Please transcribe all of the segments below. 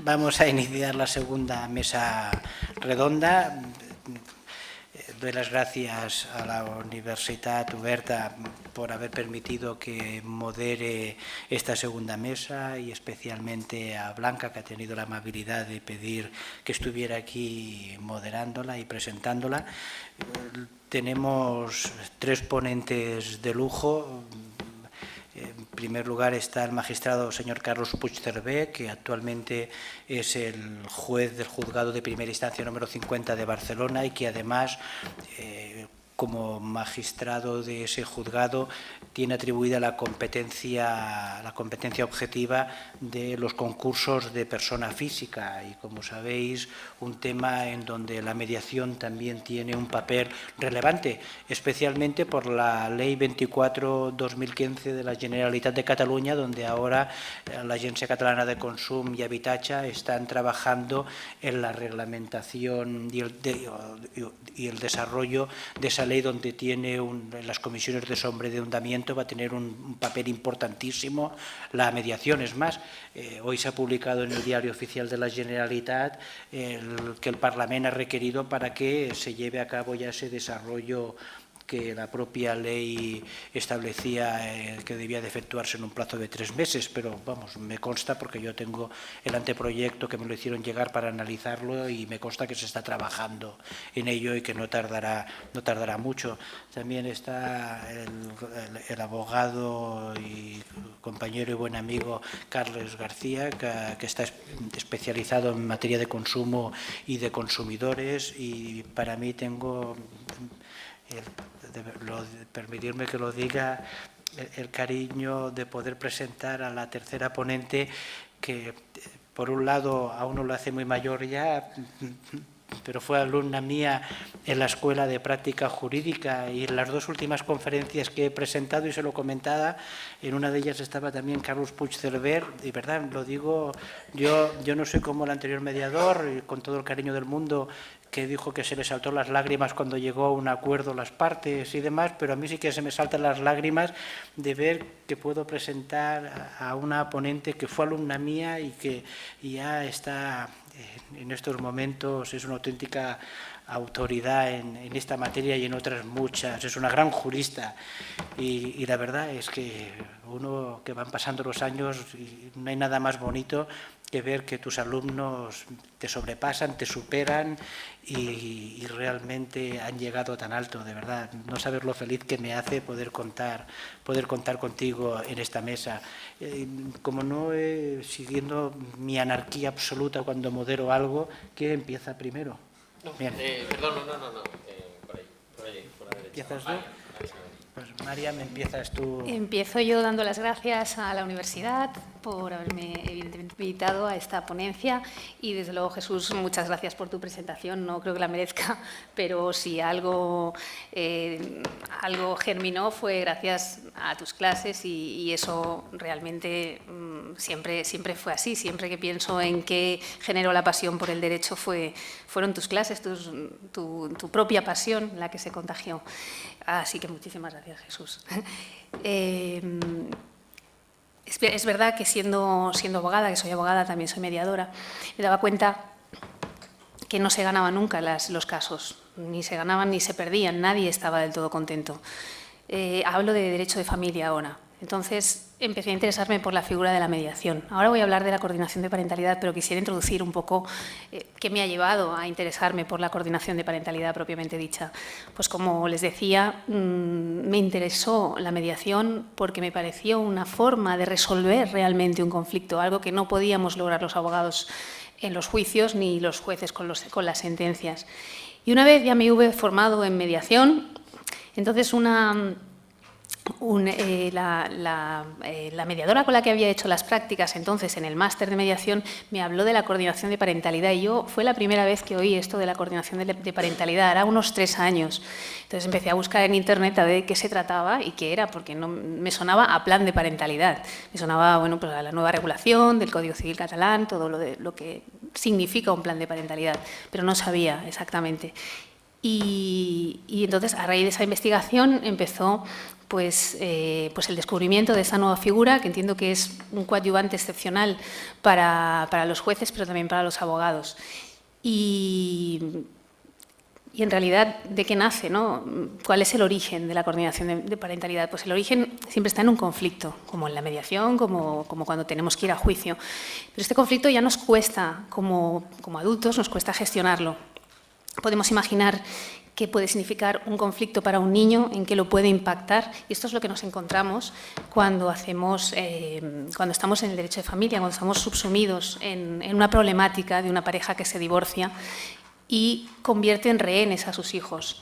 Vamos a iniciar la segunda mesa redonda. Doy las gracias a la Universitat Oberta por haber permitido que modere esta segunda mesa y especialmente a Blanca, que ha tenido la amabilidad de pedir que estuviera aquí moderándola y presentándola. Tenemos tres ponentes de lujo. En primer lugar está el magistrado señor Carlos Puigcerver, que actualmente es el juez del juzgado de primera instancia número 50 de Barcelona y que además, como magistrado de ese juzgado, tiene atribuida la competencia objetiva de los concursos de persona física y, como sabéis, un tema en donde la mediación también tiene un papel relevante, especialmente por la Ley 24/2015 de la Generalitat de Cataluña, donde ahora la Agència Catalana de Consum y Habitatge están trabajando en la reglamentación y el desarrollo de esa ley, donde tiene en las comisiones de sobreendeudamiento va a tener un papel importantísimo la mediación. Es más, hoy se ha publicado en el Diario Oficial de la Generalitat que el Parlament ha requerido para que se lleve a cabo ya ese desarrollo que la propia ley establecía que debía de efectuarse en un plazo de 3 meses, pero vamos, me consta porque yo tengo el anteproyecto que me lo hicieron llegar para analizarlo y me consta que se está trabajando en ello y que no tardará mucho. También está el abogado y compañero y buen amigo Carles García, que está especializado en materia de consumo y de consumidores, y para mí tengo permitirme que lo diga, el cariño de poder presentar a la tercera ponente, que por un lado a uno lo hace muy mayor ya, pero fue alumna mía en la Escuela de Práctica Jurídica, y en las dos últimas conferencias que he presentado y se lo comentaba, en una de ellas estaba también Carlos Puigcerver, y verdad, lo digo, yo no soy como el anterior mediador, y con todo el cariño del mundo, que dijo que se le saltó las lágrimas cuando llegó a un acuerdo las partes y demás, pero a mí sí que se me saltan las lágrimas de ver que puedo presentar a una ponente que fue alumna mía y que ya está en estos momentos, es una auténtica autoridad en esta materia y en otras muchas. Es una gran jurista y la verdad es que uno, que van pasando los años, y no hay nada más bonito que ver que tus alumnos te sobrepasan, te superan y realmente han llegado tan alto. De verdad, no sabes lo feliz que me hace poder contar contigo en esta mesa. Como no siguiendo mi anarquía absoluta cuando modero algo, ¿quién empieza primero? No, perdón, no. Por ahí, por la derecha. ¿Empiezas tú? Pues María, ¿me empiezas tú? Empiezo yo dando las gracias a la universidad por haberme invitado a esta ponencia y, desde luego, Jesús, muchas gracias por tu presentación. No creo que la merezca, pero si algo germinó fue gracias a tus clases y eso realmente siempre fue así. Siempre que pienso en qué generó la pasión por el derecho fueron tus clases, tu propia pasión la que se contagió. Así que muchísimas gracias, Jesús. Es verdad que siendo abogada, que soy abogada, también soy mediadora, me daba cuenta que no se ganaban nunca los casos, ni se ganaban ni se perdían, nadie estaba del todo contento. Hablo de derecho de familia ahora. Entonces empecé a interesarme por la figura de la mediación. Ahora voy a hablar de la coordinación de parentalidad, pero quisiera introducir un poco qué me ha llevado a interesarme por la coordinación de parentalidad propiamente dicha. Pues, como les decía, me interesó la mediación porque me pareció una forma de resolver realmente un conflicto, algo que no podíamos lograr los abogados en los juicios ni los jueces con las sentencias. Y una vez ya me hube formado en mediación, entonces la mediadora con la que había hecho las prácticas entonces en el máster de mediación me habló de la coordinación de parentalidad y yo fue la primera vez que oí esto de la coordinación de parentalidad, era unos 3 años. Entonces empecé a buscar en internet a ver de qué se trataba y qué era, porque no me sonaba a plan de parentalidad, me sonaba, bueno, pues a la nueva regulación del Código Civil catalán, todo lo que significa un plan de parentalidad, pero no sabía exactamente. Y entonces, a raíz de esa investigación, empezó pues el descubrimiento de esta nueva figura, que entiendo que es un coadyuvante excepcional para los jueces, pero también para los abogados. Y en realidad, ¿de qué nace, no? ¿Cuál es el origen de la coordinación de parentalidad? Pues el origen siempre está en un conflicto, como en la mediación, como cuando tenemos que ir a juicio. Pero este conflicto ya nos cuesta, como adultos, nos cuesta gestionarlo. Podemos imaginar qué puede significar un conflicto para un niño, en qué lo puede impactar. Y esto es lo que nos encontramos cuando estamos en el derecho de familia, cuando estamos subsumidos en una problemática de una pareja que se divorcia y convierte en rehenes a sus hijos.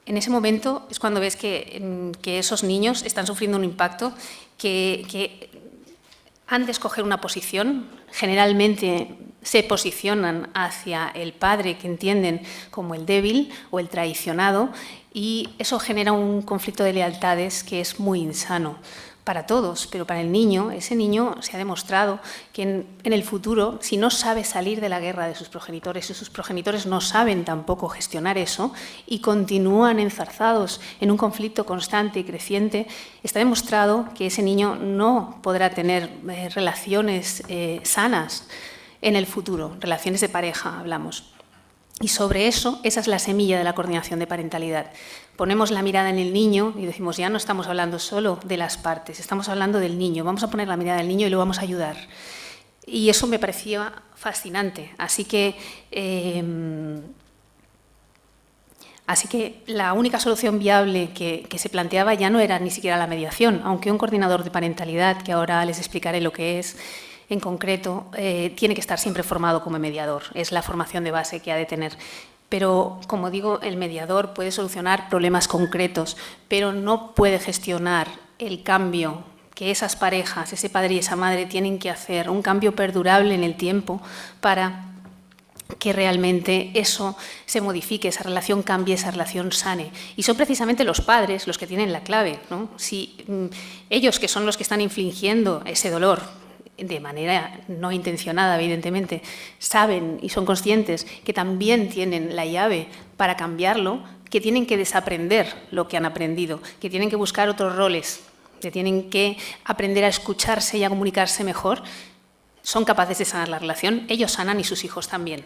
En ese momento es cuando ves que esos niños están sufriendo un impacto, que han de escoger una posición. Generalmente se posicionan hacia el padre que entienden como el débil o el traicionado, y eso genera un conflicto de lealtades que es muy insano para todos, pero para el niño, ese niño se ha demostrado que en el futuro, si no sabe salir de la guerra de sus progenitores, y sus progenitores no saben tampoco gestionar eso y continúan enzarzados en un conflicto constante y creciente, está demostrado que ese niño no podrá tener relaciones sanas en el futuro, relaciones de pareja, hablamos. Y sobre eso, esa es la semilla de la coordinación de parentalidad. Ponemos la mirada en el niño y decimos, ya no estamos hablando solo de las partes, estamos hablando del niño, vamos a poner la mirada del niño y lo vamos a ayudar. Y eso me parecía fascinante. Así que la única solución viable que se planteaba ya no era ni siquiera la mediación, aunque un coordinador de parentalidad, que ahora les explicaré lo que es, en concreto, tiene que estar siempre formado como mediador. Es la formación de base que ha de tener. Pero, como digo, el mediador puede solucionar problemas concretos, pero no puede gestionar el cambio que esas parejas, ese padre y esa madre, tienen que hacer, un cambio perdurable en el tiempo para que realmente eso se modifique, esa relación cambie, esa relación sane. Y son precisamente los padres los que tienen la clave, ¿no? Si ellos, que son los que están infligiendo ese dolor, de manera no intencionada, evidentemente, saben y son conscientes que también tienen la llave para cambiarlo, que tienen que desaprender lo que han aprendido, que tienen que buscar otros roles, que tienen que aprender a escucharse y a comunicarse mejor, son capaces de sanar la relación, ellos sanan y sus hijos también.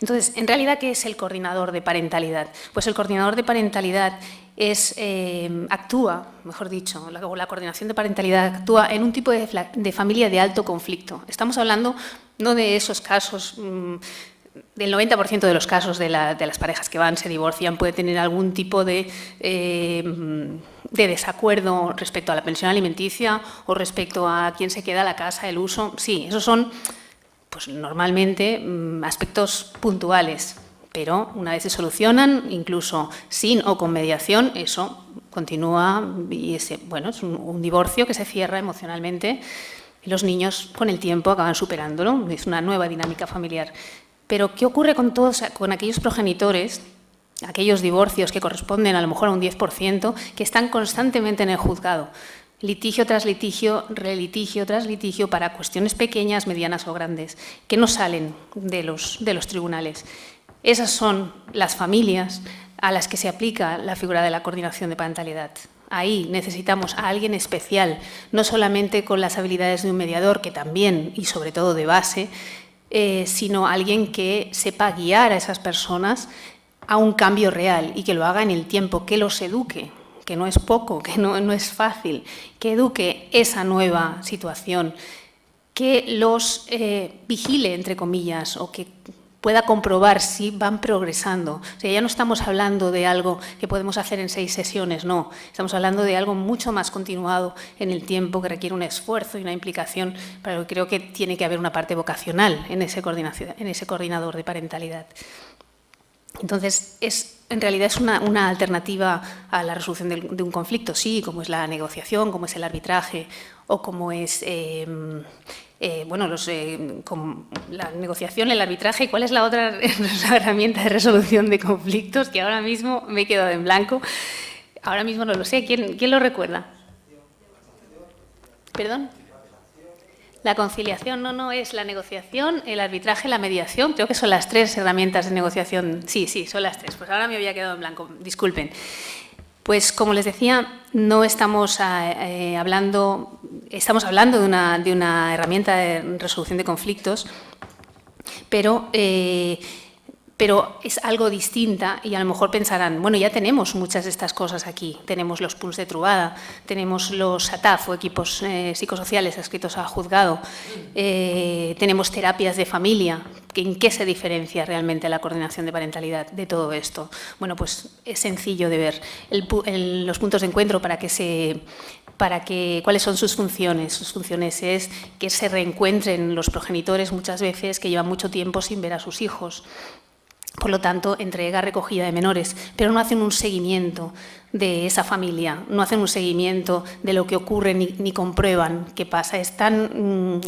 Entonces, en realidad, ¿qué es el coordinador de parentalidad? Pues el coordinador de parentalidad actúa, mejor dicho, la coordinación de parentalidad actúa en un tipo de familia de alto conflicto. Estamos hablando no de esos casos, del 90% de los casos de las parejas que se divorcian puede tener algún tipo de desacuerdo respecto a la pensión alimenticia o respecto a quién se queda la casa, el uso. Sí, esos son pues, normalmente aspectos puntuales. Pero una vez se solucionan, incluso sin o con mediación, eso continúa y es un divorcio que se cierra emocionalmente y los niños con el tiempo acaban superándolo, es una nueva dinámica familiar. Pero ¿qué ocurre con aquellos progenitores, aquellos divorcios que corresponden a lo mejor a un 10%, que están constantemente en el juzgado? Litigio tras litigio, relitigio tras litigio para cuestiones pequeñas, medianas o grandes, que no salen de los tribunales. Esas son las familias a las que se aplica la figura de la coordinación de parentalidad. Ahí necesitamos a alguien especial, no solamente con las habilidades de un mediador, que también y sobre todo de base, sino alguien que sepa guiar a esas personas a un cambio real y que lo haga en el tiempo, que los eduque, que no es poco, que no es fácil, que eduque esa nueva situación, que los vigile, entre comillas, o que pueda comprobar si van progresando. O sea, ya no estamos hablando de algo que podemos hacer en 6 sesiones, no. Estamos hablando de algo mucho más continuado en el tiempo, que requiere un esfuerzo y una implicación, pero creo que tiene que haber una parte vocacional en ese coordinador de parentalidad. Entonces, en realidad es una alternativa a la resolución de un conflicto, sí, como es la negociación, como es el arbitraje o como es como la negociación, el arbitraje. ¿Cuál es la otra herramienta de resolución de conflictos? Que ahora mismo me he quedado en blanco. Ahora mismo no lo sé. ¿Quién lo recuerda? ¿Perdón? La conciliación no es la negociación, el arbitraje, la mediación. Creo que son las 3 herramientas de negociación. Sí, son las 3. Pues ahora me había quedado en blanco, disculpen. Pues como les decía, no estamos hablando, estamos hablando de una herramienta de resolución de conflictos, pero es algo distinta y a lo mejor pensarán, bueno, ya tenemos muchas de estas cosas aquí. Tenemos los pools de trobada, tenemos los SATAF o equipos psicosociales adscritos a juzgado, tenemos terapias de familia. ¿En qué se diferencia realmente la coordinación de parentalidad de todo esto? Bueno, pues es sencillo de ver. Los puntos de encuentro ¿cuáles son sus funciones? Sus funciones es que se reencuentren los progenitores muchas veces que llevan mucho tiempo sin ver a sus hijos. Por lo tanto, entrega recogida de menores, pero no hacen un seguimiento de esa familia, no hacen un seguimiento de lo que ocurre ni comprueban qué pasa. Están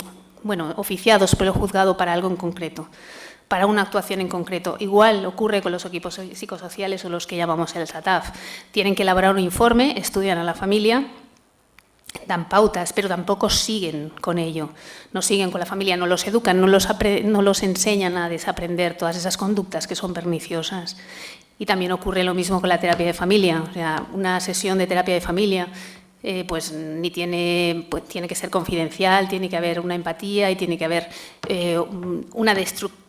oficiados por el juzgado para algo en concreto, para una actuación en concreto. Igual ocurre con los equipos psicosociales o los que llamamos el SATAF. Tienen que elaborar un informe, estudian a la familia, dan pautas, pero tampoco siguen con ello. No siguen con la familia, no los educan, no los enseñan a desaprender todas esas conductas que son perniciosas. Y también ocurre lo mismo con la terapia de familia. O sea, una sesión de terapia de familia tiene que ser confidencial, tiene que haber una empatía y tiene que haber una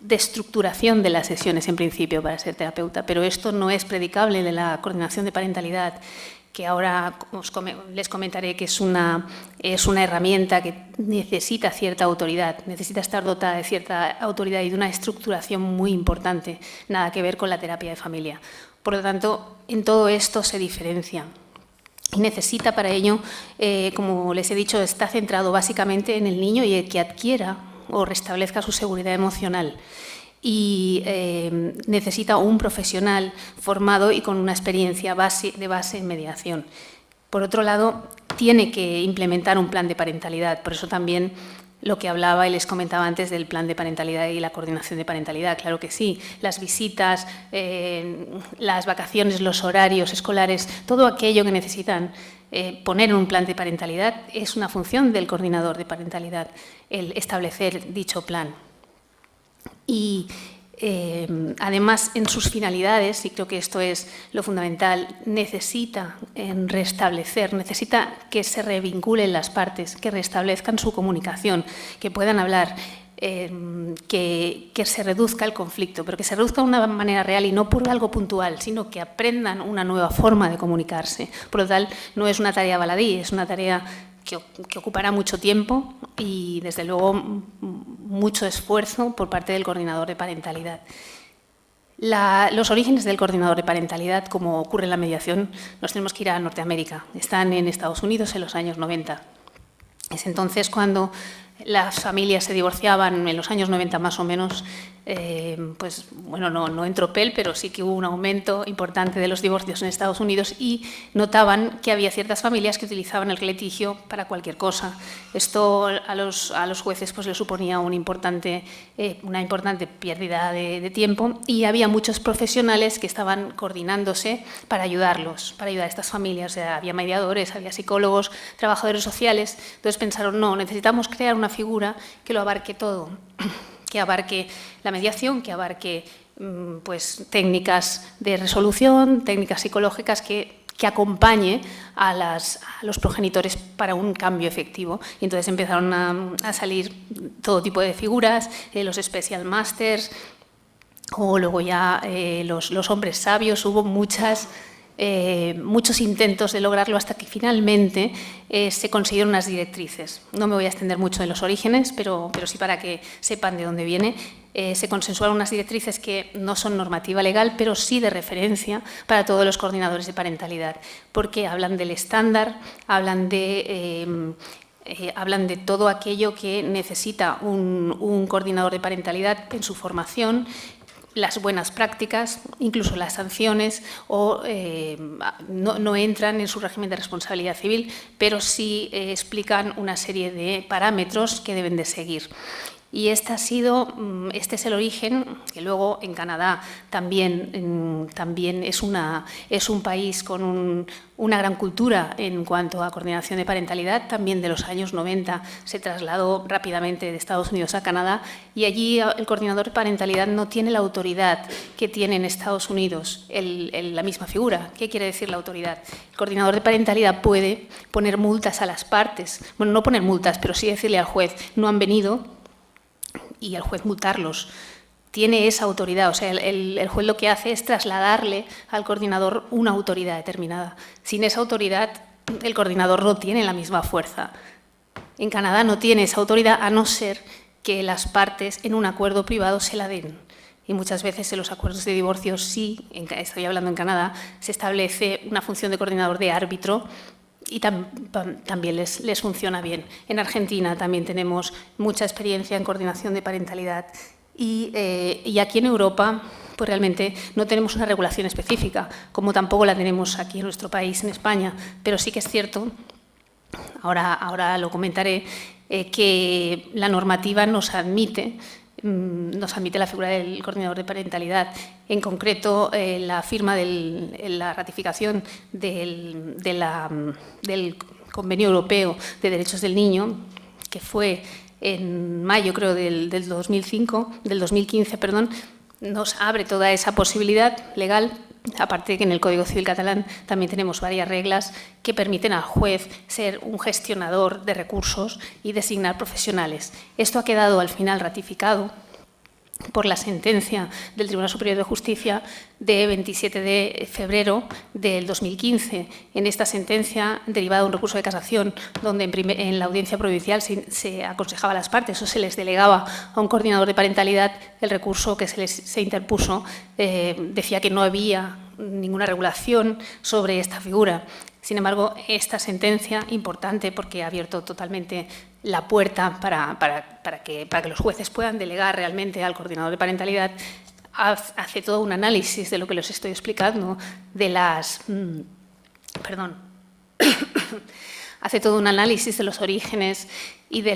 destructuración de las sesiones en principio para ser terapeuta. Pero esto no es predicable de la coordinación de parentalidad, que ahora les comentaré que es una herramienta que necesita cierta autoridad, necesita estar dotada de cierta autoridad y de una estructuración muy importante, nada que ver con la terapia de familia. Por lo tanto, en todo esto se diferencia. Y necesita para ello, como les he dicho, está centrado básicamente en el niño y el que adquiera o restablezca su seguridad emocional. Y necesita un profesional formado y con una experiencia de base en mediación. Por otro lado, tiene que implementar un plan de parentalidad. Por eso también lo que hablaba y les comentaba antes del plan de parentalidad y la coordinación de parentalidad. Claro que sí, las visitas, las vacaciones, los horarios escolares, todo aquello que necesitan poner en un plan de parentalidad es una función del coordinador de parentalidad, el establecer dicho plan. Y además, en sus finalidades, y creo que esto es lo fundamental, necesita restablecer, necesita que se revinculen las partes, que restablezcan su comunicación, que puedan hablar, que se reduzca el conflicto, pero que se reduzca de una manera real y no por algo puntual, sino que aprendan una nueva forma de comunicarse. Por lo tal, no es una tarea baladí, es una tarea que ocupará mucho tiempo y, desde luego, mucho esfuerzo por parte del coordinador de parentalidad. Los orígenes del coordinador de parentalidad, como ocurre en la mediación, nos tenemos que ir a Norteamérica. Están en Estados Unidos en los años 90. Es entonces cuando las familias se divorciaban, en los años 90 más o menos, no en tropel, pero sí que hubo un aumento importante de los divorcios en Estados Unidos y notaban que había ciertas familias que utilizaban el litigio para cualquier cosa. Esto a los jueces les suponía una importante pérdida de tiempo y había muchos profesionales que estaban coordinándose para ayudarlos, para ayudar a estas familias. O sea, había mediadores, había psicólogos, trabajadores sociales. Entonces pensaron, no, necesitamos crear una figura que lo abarque todo, que abarque la mediación, que abarque técnicas de resolución, técnicas psicológicas, que acompañe a los progenitores para un cambio efectivo. Y entonces empezaron a salir todo tipo de figuras, los special masters, o luego ya los hombres sabios. Hubo muchos intentos de lograrlo hasta que finalmente se consiguieron unas directrices. No me voy a extender mucho en los orígenes, pero sí para que sepan de dónde viene. Se consensuaron unas directrices que no son normativa legal, pero sí de referencia para todos los coordinadores de parentalidad, porque hablan del estándar, hablan de todo aquello que necesita un coordinador de parentalidad en su formación, las buenas prácticas, incluso las sanciones, no entran en su régimen de responsabilidad civil, pero sí explican una serie de parámetros que deben de seguir. Y este es el origen, que luego en Canadá también es un país con una gran cultura en cuanto a coordinación de parentalidad. También de los años 90 se trasladó rápidamente de Estados Unidos a Canadá, y allí el coordinador de parentalidad no tiene la autoridad que tiene en Estados Unidos la misma figura. ¿Qué quiere decir la autoridad? El coordinador de parentalidad puede poner multas a las partes. Bueno, no poner multas, pero sí decirle al juez: no han venido, y al juez multarlos. Tiene esa autoridad, o sea, el juez lo que hace es trasladarle al coordinador una autoridad determinada. Sin esa autoridad, el coordinador no tiene la misma fuerza. En Canadá no tiene esa autoridad, a no ser que las partes en un acuerdo privado se la den. Y muchas veces en los acuerdos de divorcio, sí, estoy hablando en Canadá, se establece una función de coordinador de árbitro, y también les funciona bien. En Argentina también tenemos mucha experiencia en coordinación de parentalidad, y aquí en Europa pues realmente no tenemos una regulación específica, como tampoco la tenemos aquí en nuestro país, en España, pero sí que es cierto, ahora lo comentaré, que la normativa nos admite la figura del coordinador de parentalidad. En concreto, la firma la ratificación del Convenio Europeo de Derechos del Niño, que fue en mayo, creo, del 2015, nos abre toda esa posibilidad legal. Aparte de que en el Código Civil catalán también tenemos varias reglas que permiten al juez ser un gestionador de recursos y designar profesionales. Esto ha quedado al final ratificado por la sentencia del Tribunal Superior de Justicia de 27 de febrero del 2015. En esta sentencia, derivada de un recurso de casación, donde en la audiencia provincial se aconsejaba a las partes o se les delegaba a un coordinador de parentalidad, el recurso que se interpuso decía que no había ninguna regulación sobre esta figura. Sin embargo, esta sentencia, importante porque ha abierto totalmente la puerta para que los jueces puedan delegar realmente al coordinador de parentalidad, hace todo un análisis de lo que les estoy explicando, hace todo un análisis de los orígenes y de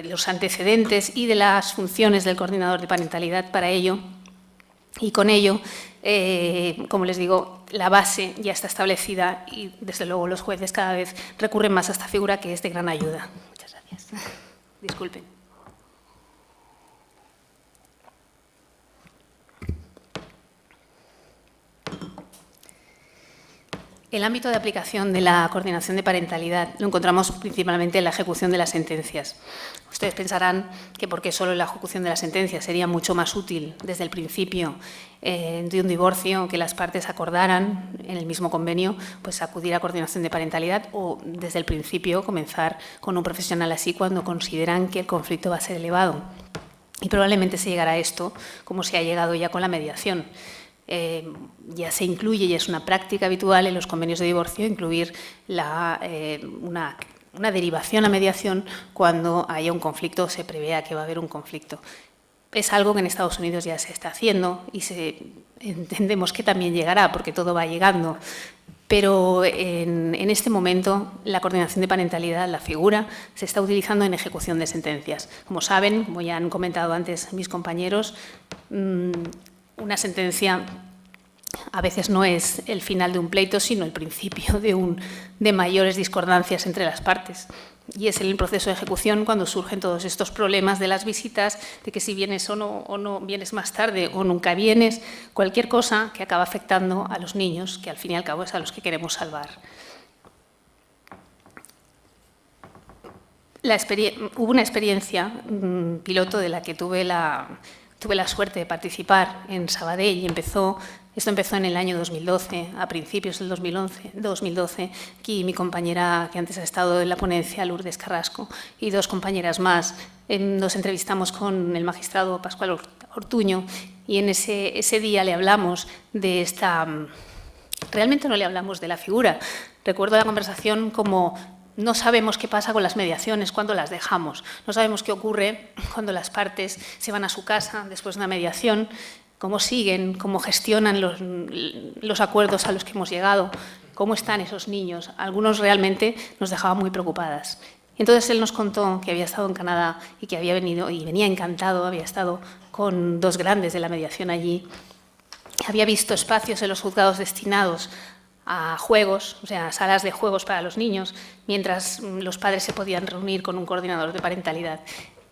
los antecedentes y de las funciones del coordinador de parentalidad para ello. Y con ello, como les digo, la base ya está establecida y, desde luego, los jueces cada vez recurren más a esta figura, que es de gran ayuda. Muchas gracias. Disculpen. El ámbito de aplicación de la coordinación de parentalidad lo encontramos principalmente en la ejecución de las sentencias. Ustedes pensarán que porque solo en la ejecución de las sentencias sería mucho más útil desde el principio de un divorcio que las partes acordaran en el mismo convenio pues acudir a coordinación de parentalidad, o desde el principio comenzar con un profesional así cuando consideran que el conflicto va a ser elevado. Y probablemente se llegará a esto como se ha llegado ya con la mediación. Ya se incluye, y es una práctica habitual en los convenios de divorcio, incluir una derivación a mediación cuando haya un conflicto o se prevea que va a haber un conflicto. Es algo que en Estados Unidos ya se está haciendo y entendemos que también llegará, porque todo va llegando. Pero en este momento la coordinación de parentalidad, la figura, se está utilizando en ejecución de sentencias. Como saben, como ya han comentado antes mis compañeros, una sentencia a veces no es el final de un pleito, sino el principio de mayores discordancias entre las partes. Y es en el proceso de ejecución cuando surgen todos estos problemas de las visitas, de que si vienes o no vienes más tarde o nunca vienes, cualquier cosa que acaba afectando a los niños, que al fin y al cabo es a los que queremos salvar. Hubo una experiencia piloto de la que tuve la suerte de participar en Sabadell, y esto empezó en el año 2012, a principios del 2012. Aquí mi compañera, que antes ha estado en la ponencia, Lourdes Carrasco, y dos compañeras más, nos entrevistamos con el magistrado Pascual Ortuño, y en ese día le hablamos de esta... Realmente no le hablamos de la figura. Recuerdo la conversación como: no sabemos qué pasa con las mediaciones cuando las dejamos, no sabemos qué ocurre cuando las partes se van a su casa después de una mediación, cómo siguen, cómo gestionan los acuerdos a los que hemos llegado, cómo están esos niños. Algunos realmente nos dejaban muy preocupadas. Entonces él nos contó que había estado en Canadá y que había venido y venía encantado, había estado con 2 grandes de la mediación allí, había visto espacios en los juzgados destinados a juegos, o sea, salas de juegos para los niños, mientras los padres se podían reunir con un coordinador de parentalidad.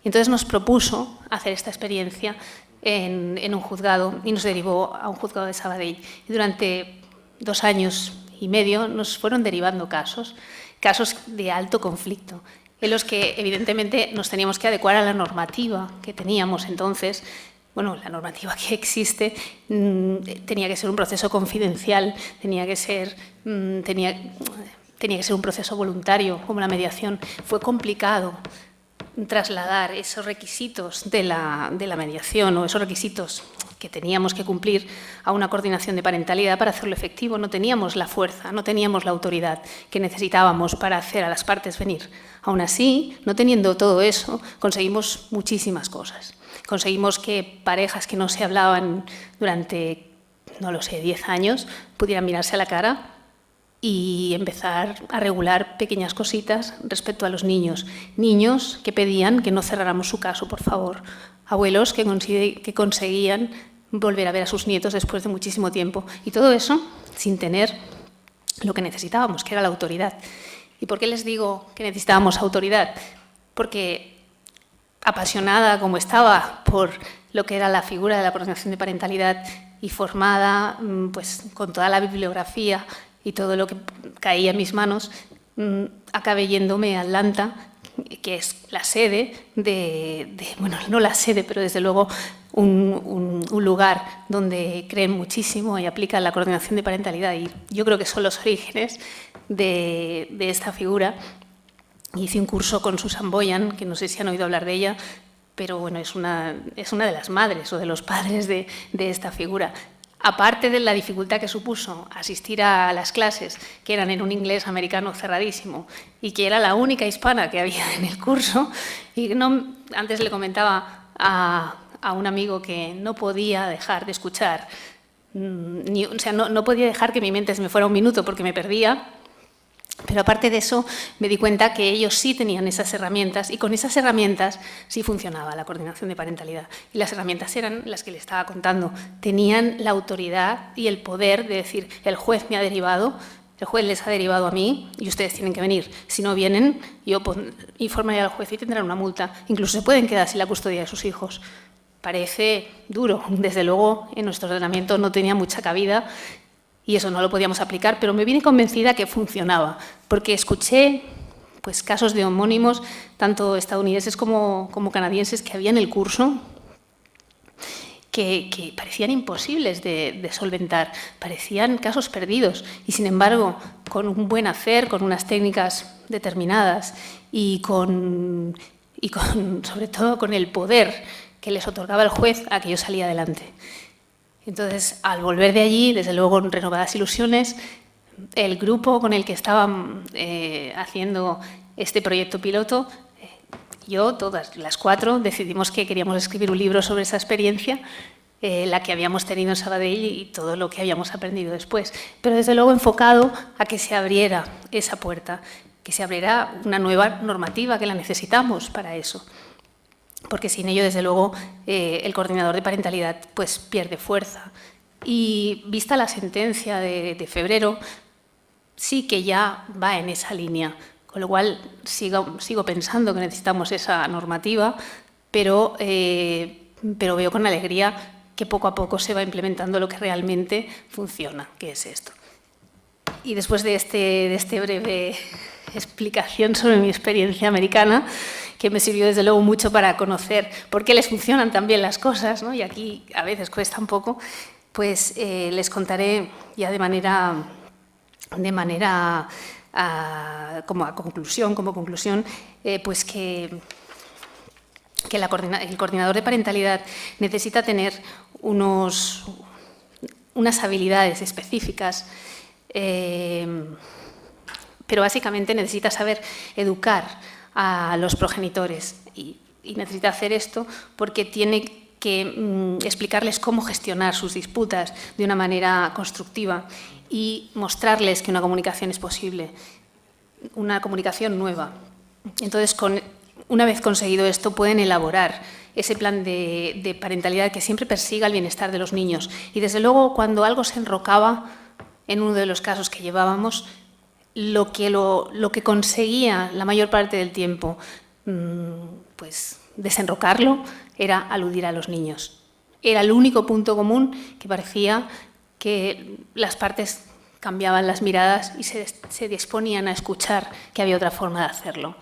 Y entonces nos propuso hacer esta experiencia en un juzgado y nos derivó a un juzgado de Sabadell. Y durante 2 años y medio nos fueron derivando casos de alto conflicto, en los que evidentemente nos teníamos que adecuar a la normativa que teníamos entonces. Bueno, la normativa que existe tenía que ser un proceso confidencial, tenía que ser un proceso voluntario, como la mediación. Fue complicado trasladar esos requisitos de la mediación o esos requisitos que teníamos que cumplir a una coordinación de parentalidad para hacerlo efectivo. No teníamos la fuerza, no teníamos la autoridad que necesitábamos para hacer a las partes venir. Aún así, no teniendo todo eso, conseguimos muchísimas cosas. Conseguimos que parejas que no se hablaban durante, no lo sé, 10 años, pudieran mirarse a la cara y empezar a regular pequeñas cositas respecto a los niños. Niños que pedían que no cerráramos su caso, por favor. Abuelos que conseguían volver a ver a sus nietos después de muchísimo tiempo. Y todo eso sin tener lo que necesitábamos, que era la autoridad. ¿Y por qué les digo que necesitábamos autoridad? Porque apasionada como estaba por lo que era la figura de la coordinación de parentalidad y formada pues, con toda la bibliografía y todo lo que caía en mis manos, acabé yéndome a Atlanta, que es la sede bueno, no la sede, pero desde luego un lugar donde creen muchísimo y aplican la coordinación de parentalidad. Y yo creo que son los orígenes de esta figura. Hice un curso con Susan Boyan, que no sé si han oído hablar de ella, pero bueno, es una de las madres o de los padres de esta figura. Aparte de la dificultad que supuso asistir a las clases, que eran en un inglés americano cerradísimo y que era la única hispana que había en el curso, y antes le comentaba a un amigo que no podía dejar de escuchar, o sea, no podía dejar que mi mente se me fuera un minuto porque me perdía. Pero aparte de eso, me di cuenta que ellos sí tenían esas herramientas y con esas herramientas sí funcionaba la coordinación de parentalidad. Y las herramientas eran las que les estaba contando. Tenían la autoridad y el poder de decir, el juez me ha derivado, el juez les ha derivado a mí y ustedes tienen que venir. Si no vienen, yo informaré al juez y tendrán una multa. Incluso se pueden quedar sin la custodia de sus hijos. Parece duro. Desde luego, en nuestro ordenamiento no tenía mucha cabida y eso no lo podíamos aplicar, pero me vine convencida que funcionaba, porque escuché pues, casos de homónimos, tanto estadounidenses como canadienses, que había en el curso, que parecían imposibles de solventar, parecían casos perdidos, y sin embargo, con un buen hacer, con unas técnicas determinadas y sobre todo con el poder que les otorgaba el juez, aquello salía adelante. Entonces, al volver de allí, desde luego con renovadas ilusiones, el grupo con el que estaban haciendo este proyecto piloto, yo, todas las 4, decidimos que queríamos escribir un libro sobre esa experiencia, la que habíamos tenido en Sabadell y todo lo que habíamos aprendido después, pero desde luego enfocado a que se abriera esa puerta, que se abriera una nueva normativa, que la necesitamos para eso. Porque sin ello, desde luego, el coordinador de parentalidad pues, pierde fuerza. Y vista la sentencia de febrero, sí que ya va en esa línea, con lo cual sigo pensando que necesitamos esa normativa, pero veo con alegría que poco a poco se va implementando lo que realmente funciona, que es esto. Y después de este breve explicación sobre mi experiencia americana, que me sirvió desde luego mucho para conocer por qué les funcionan tan bien las cosas, ¿no? Y aquí a veces cuesta un poco, pues les contaré ya de manera como conclusión, pues que el coordinador de parentalidad necesita tener unas habilidades específicas, pero básicamente necesita saber educar a los progenitores y necesita hacer esto porque tiene que explicarles cómo gestionar sus disputas de una manera constructiva y mostrarles que una comunicación es posible, una comunicación nueva, Entonces, una vez conseguido esto, pueden elaborar ese plan de parentalidad que siempre persiga el bienestar de los niños. Y, desde luego, cuando algo se enrocaba, en uno de los casos que llevábamos, lo que conseguía la mayor parte del tiempo pues, desenrocarlo era aludir a los niños. Era el único punto común que parecía que las partes cambiaban las miradas y se disponían a escuchar que había otra forma de hacerlo.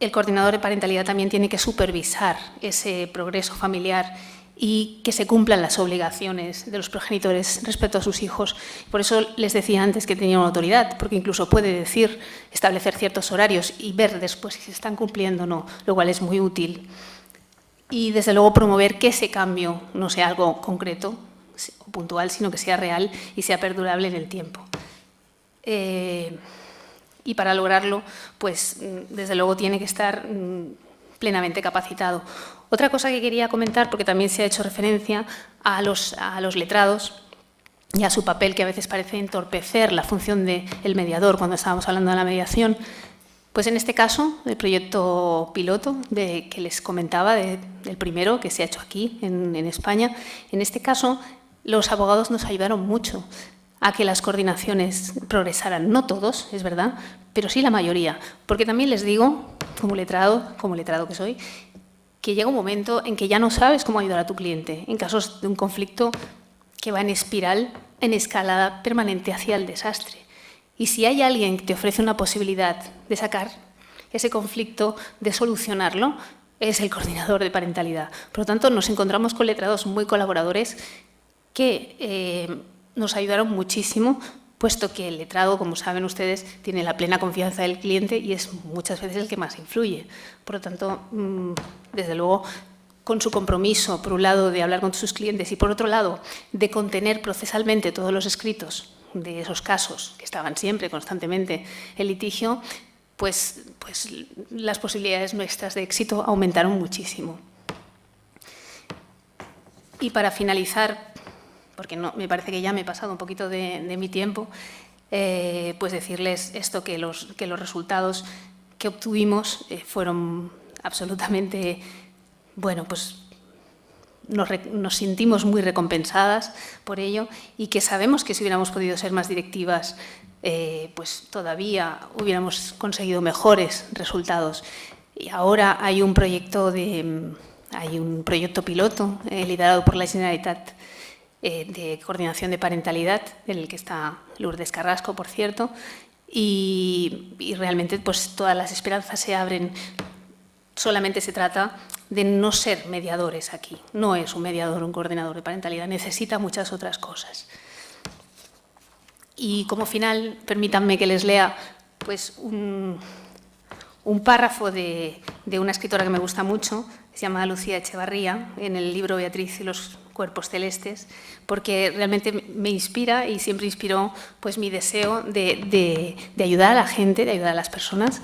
El coordinador de parentalidad también tiene que supervisar ese progreso familiar y que se cumplan las obligaciones de los progenitores respecto a sus hijos. Por eso les decía antes que tenía una autoridad, porque incluso puede decir, establecer ciertos horarios y ver después si se están cumpliendo o no, lo cual es muy útil. Y, desde luego, promover que ese cambio no sea algo concreto o puntual, sino que sea real y sea perdurable en el tiempo. Y para lograrlo, pues, desde luego, tiene que estar plenamente capacitado. Otra cosa que quería comentar, porque también se ha hecho referencia a los letrados y a su papel, que a veces parece entorpecer la función del mediador cuando estábamos hablando de la mediación. Pues en este caso, el proyecto piloto que les comentaba, del primero que se ha hecho aquí en España, en este caso los abogados nos ayudaron mucho a que las coordinaciones progresaran. No todos, es verdad, pero sí la mayoría. Porque también les digo, como letrado que soy, que llega un momento en que ya no sabes cómo ayudar a tu cliente en casos de un conflicto que va en espiral, en escalada permanente hacia el desastre. Y si hay alguien que te ofrece una posibilidad de sacar ese conflicto, de solucionarlo, es el coordinador de parentalidad. Por lo tanto, nos encontramos con letrados muy colaboradores que nos ayudaron muchísimo, puesto que el letrado, como saben ustedes, tiene la plena confianza del cliente y es muchas veces el que más influye. Por lo tanto, desde luego, con su compromiso, por un lado, de hablar con sus clientes y, por otro lado, de contener procesalmente todos los escritos de esos casos que estaban siempre, constantemente en litigio, pues las posibilidades nuestras de éxito aumentaron muchísimo. Y para finalizar, porque no, me parece que ya me he pasado un poquito de mi tiempo, pues decirles esto, que los resultados que obtuvimos fueron absolutamente, bueno, pues nos sentimos muy recompensadas por ello y que sabemos que si hubiéramos podido ser más directivas, pues todavía hubiéramos conseguido mejores resultados. Y ahora hay un proyecto piloto liderado por la Generalitat, de coordinación de parentalidad, en el que está Lourdes Carrasco, por cierto, y realmente pues todas las esperanzas se abren. Solamente se trata de no ser mediadores aquí. No es un mediador, un coordinador de parentalidad, necesita muchas otras cosas. Y como final, permítanme que les lea pues, un párrafo de una escritora que me gusta mucho, se llama Lucía Echevarría, en el libro Beatriz y los cuerpos celestes, porque realmente me inspira y siempre inspiró pues, mi deseo de ayudar a la gente, de ayudar a las personas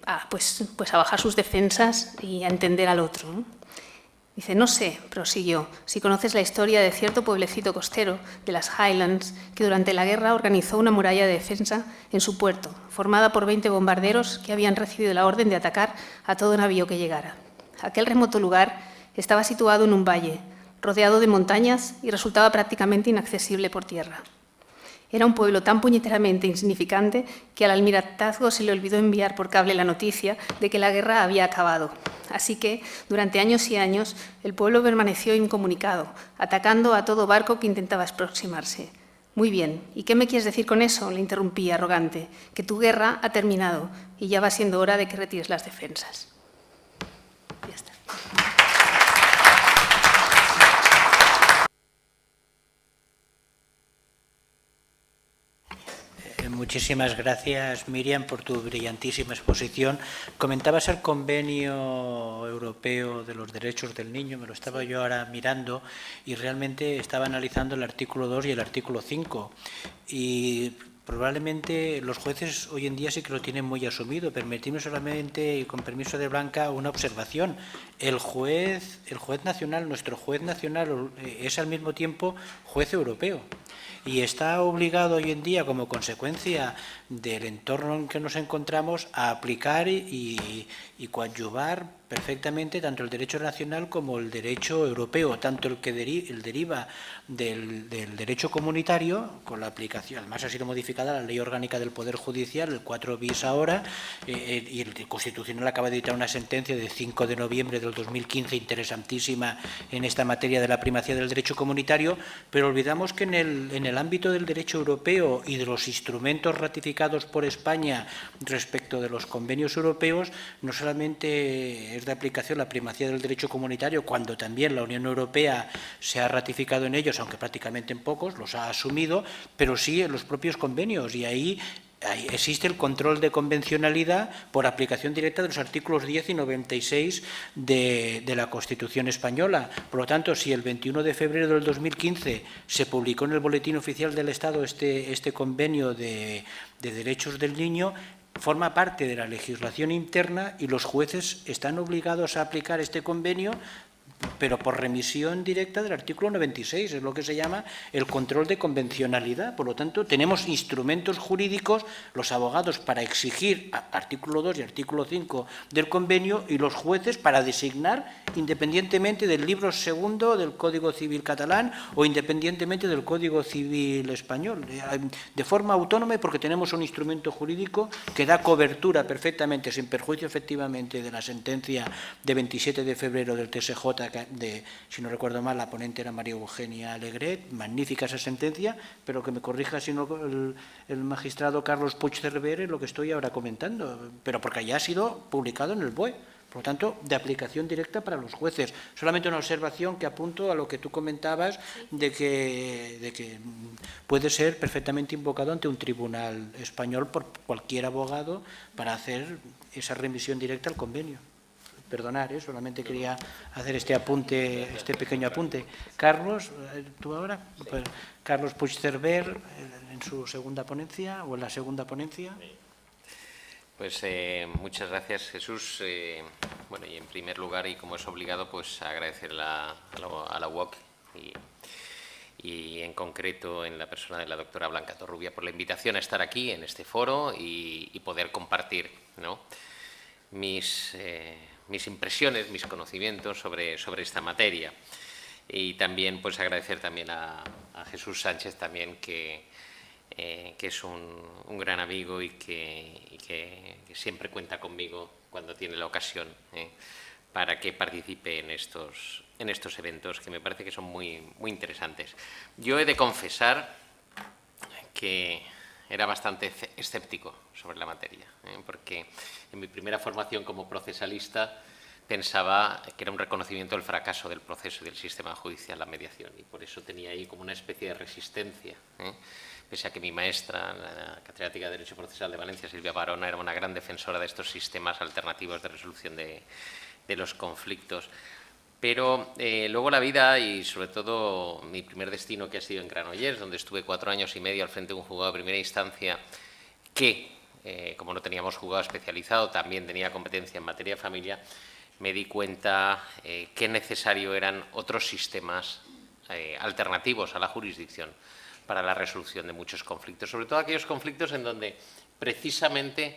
a bajar sus defensas y a entender al otro, ¿no? Dice, no sé, prosiguió, si conoces la historia de cierto pueblecito costero de las Highlands que durante la guerra organizó una muralla de defensa en su puerto, formada por 20 bombarderos que habían recibido la orden de atacar a todo navío que llegara. Aquel remoto lugar estaba situado en un valle, rodeado de montañas y resultaba prácticamente inaccesible por tierra. Era un pueblo tan puñeteramente insignificante que al almirantazgo se le olvidó enviar por cable la noticia de que la guerra había acabado. Así que, durante años y años, el pueblo permaneció incomunicado, atacando a todo barco que intentaba aproximarse. Muy bien, ¿y qué me quieres decir con eso?, le interrumpí arrogante. Que tu guerra ha terminado y ya va siendo hora de que retires las defensas. Ya está. Muchísimas gracias, Miriam, por tu brillantísima exposición. Comentabas el Convenio Europeo de los Derechos del Niño, me lo estaba yo ahora mirando y realmente estaba analizando el artículo 2 y el artículo 5. Y probablemente los jueces hoy en día sí que lo tienen muy asumido. Permitidme solamente, y con permiso de Blanca, una observación. El juez nacional, nuestro juez nacional, es al mismo tiempo juez europeo. y está obligado hoy en día, como consecuencia del entorno en que nos encontramos, a aplicar y coadyuvar perfectamente tanto el derecho nacional como el derecho europeo, tanto el que deriva del derecho comunitario, con la aplicación, además ha sido modificada la Ley Orgánica del Poder Judicial, el 4 bis ahora, y el Constitucional acaba de dictar una sentencia de 5 de noviembre del 2015, interesantísima en esta materia de la primacía del derecho comunitario, pero olvidamos que en el ámbito del derecho europeo y de los instrumentos ratificados por España respecto de los convenios europeos, no solamente es de aplicación la primacía del derecho comunitario, cuando también la Unión Europea se ha ratificado en ellos, aunque prácticamente en pocos, los ha asumido, pero sí en los propios convenios, y ahí existe el control de convencionalidad por aplicación directa de los artículos 10 y 96 de la Constitución española. Por lo tanto, si el 21 de febrero del 2015 se publicó en el Boletín Oficial del Estado este convenio de derechos del niño, forma parte de la legislación interna y los jueces están obligados a aplicar este convenio, pero por remisión directa del artículo 96, es lo que se llama el control de convencionalidad. Por lo tanto, tenemos instrumentos jurídicos, los abogados para exigir artículo 2 y artículo 5 del convenio, y los jueces para designar, independientemente del libro segundo del Código Civil catalán o independientemente del Código Civil español, de forma autónoma, porque tenemos un instrumento jurídico que da cobertura perfectamente, sin perjuicio efectivamente de la sentencia de 27 de febrero del TSJ, si no recuerdo mal, la ponente era María Eugenia Alegret, magnífica esa sentencia, pero que me corrija si no el magistrado Carlos Puigcerver lo que estoy ahora comentando, pero porque ya ha sido publicado en el BOE. Por lo tanto, de aplicación directa para los jueces. Solamente una observación que apunto a lo que tú comentabas de que puede ser perfectamente invocado ante un tribunal español por cualquier abogado para hacer esa remisión directa al convenio. Perdonar, solamente quería hacer este pequeño apunte. Carlos, ¿tú ahora? Pues, Carlos Puigcerver, en su segunda ponencia, o en la segunda ponencia. Pues muchas gracias, Jesús. Bueno, y en primer lugar, y como es obligado, pues agradecer a la UOC y en concreto en la persona de la doctora Blanca Torrubia por la invitación a estar aquí en este foro y poder compartir, ¿no?, mis impresiones, mis conocimientos sobre esta materia. Y también pues agradecer también a Jesús Sánchez también, que es un gran amigo y que siempre cuenta conmigo cuando tiene la ocasión para que participe en estos eventos, que me parece que son muy, muy interesantes. Yo he de confesar que era bastante escéptico sobre la materia, porque en mi primera formación como procesalista pensaba que era un reconocimiento del fracaso del proceso y del sistema judicial la mediación, y por eso tenía ahí como una especie de resistencia, pese a que mi maestra, la catedrática de Derecho Procesal de Valencia, Silvia Barona, era una gran defensora de estos sistemas alternativos de resolución de los conflictos. Pero luego la vida, y sobre todo mi primer destino, que ha sido en Granollers, donde estuve 4 años y medio al frente de un juzgado de primera instancia que, como no teníamos juzgado especializado, también tenía competencia en materia de familia, me di cuenta que necesario eran otros sistemas alternativos a la jurisdicción para la resolución de muchos conflictos, sobre todo aquellos conflictos en donde precisamente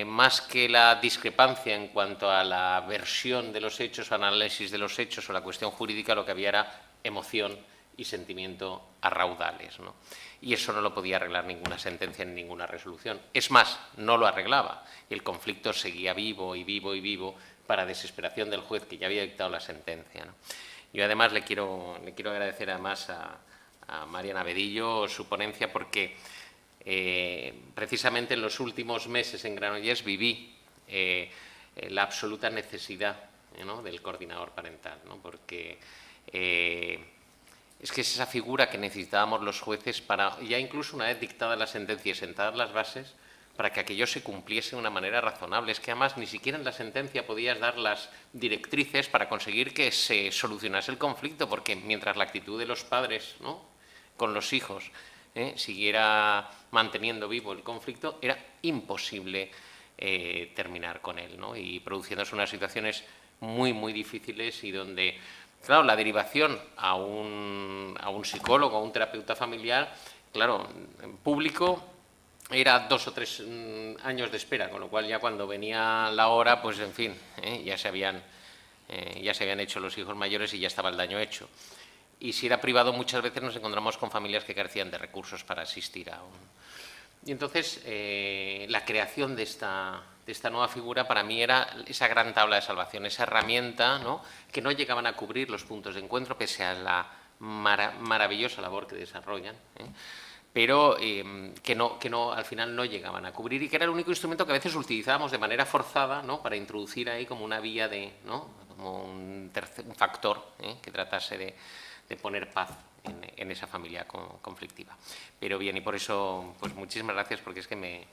más que la discrepancia en cuanto a la versión de los hechos, análisis de los hechos o la cuestión jurídica, lo que había era emoción y sentimiento a raudales, ¿no? Y eso no lo podía arreglar ninguna sentencia ni ninguna resolución. Es más, no lo arreglaba. Y el conflicto seguía vivo y vivo y vivo para desesperación del juez que ya había dictado la sentencia, ¿no? Yo además le quiero agradecer además a Mariana Bedillo su ponencia, porque precisamente en los últimos meses en Granollers viví la absoluta necesidad, ¿no?, del coordinador parental, ¿no?, porque es que es esa figura que necesitábamos los jueces para, ya incluso una vez dictada la sentencia y sentadas las bases, para que aquello se cumpliese de una manera razonable. Es que además ni siquiera en la sentencia podías dar las directrices para conseguir que se solucionase el conflicto, porque mientras la actitud de los padres, ¿no?, con los hijos siguiera manteniendo vivo el conflicto, era imposible terminar con él, ¿no?, y produciéndose unas situaciones muy, muy difíciles y donde Claro, la derivación a un psicólogo, a un terapeuta familiar, claro, en público era 2 o 3 años de espera, con lo cual ya cuando venía la hora, pues en fin, ya se habían hecho los hijos mayores y ya estaba el daño hecho. Y si era privado, muchas veces nos encontramos con familias que carecían de recursos para asistir a un... Y entonces la creación de esta nueva figura para mí era esa gran tabla de salvación, esa herramienta, ¿no?, que no llegaban a cubrir los puntos de encuentro, pese a la maravillosa labor que desarrollan, pero que no, al final no llegaban a cubrir, y que era el único instrumento que a veces utilizábamos de manera forzada, ¿no?, para introducir ahí como una vía de, ¿no?, como un factor que tratase de poner paz en esa familia conflictiva. Pero bien, y por eso, pues muchísimas gracias, porque es que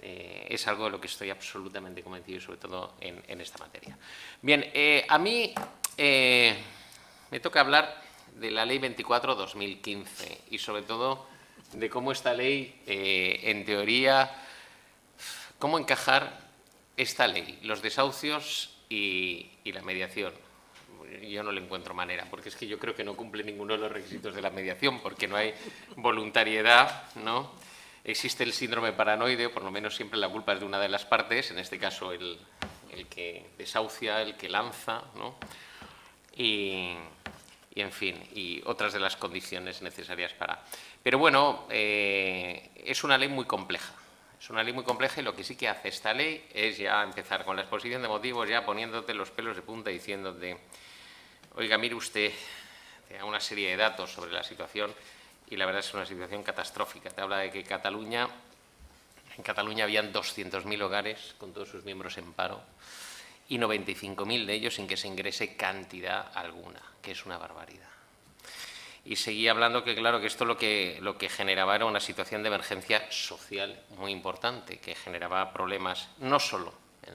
es algo de lo que estoy absolutamente convencido, y sobre todo en esta materia. Bien, a mí me toca hablar de la Ley 24/2015 y sobre todo de cómo esta ley, en teoría, cómo encajar esta ley, los desahucios y la mediación. Yo no le encuentro manera, porque es que yo creo que no cumple ninguno de los requisitos de la mediación, porque no hay voluntariedad, ¿no? Existe el síndrome paranoide, o por lo menos siempre la culpa es de una de las partes, en este caso el que desahucia, el que lanza, ¿no? Y en fin, y otras de las condiciones necesarias para... Pero bueno, es una ley muy compleja. Es una ley muy compleja, y lo que sí que hace esta ley es ya empezar con la exposición de motivos, ya poniéndote los pelos de punta, diciéndote: oiga, mire usted, te da una serie de datos sobre la situación, y la verdad es una situación catastrófica. Te habla de que en Cataluña habían 200.000 hogares con todos sus miembros en paro y 95.000 de ellos sin que se ingrese cantidad alguna, que es una barbaridad. Y seguía hablando que, claro, que esto lo que generaba era una situación de emergencia social muy importante, que generaba problemas no solo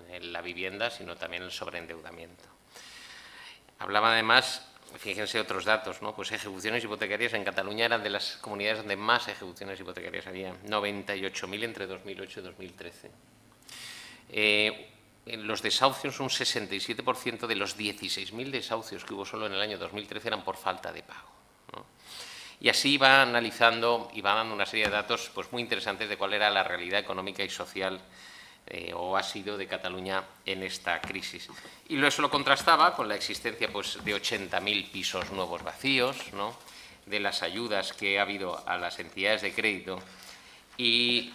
en la vivienda, sino también en el sobreendeudamiento. Hablaba además, fíjense otros datos, ¿no? Pues ejecuciones hipotecarias en Cataluña eran de las comunidades donde más ejecuciones hipotecarias había, 98.000 entre 2008 y 2013. Los desahucios, un 67% de los 16.000 desahucios que hubo solo en el año 2013 eran por falta de pago, ¿no? Y así va analizando y va dando una serie de datos, pues, muy interesantes de cuál era la realidad económica y social o ha sido de Cataluña en esta crisis. Y eso lo contrastaba con la existencia, pues, de 80.000 pisos nuevos vacíos, ¿no?, de las ayudas que ha habido a las entidades de crédito y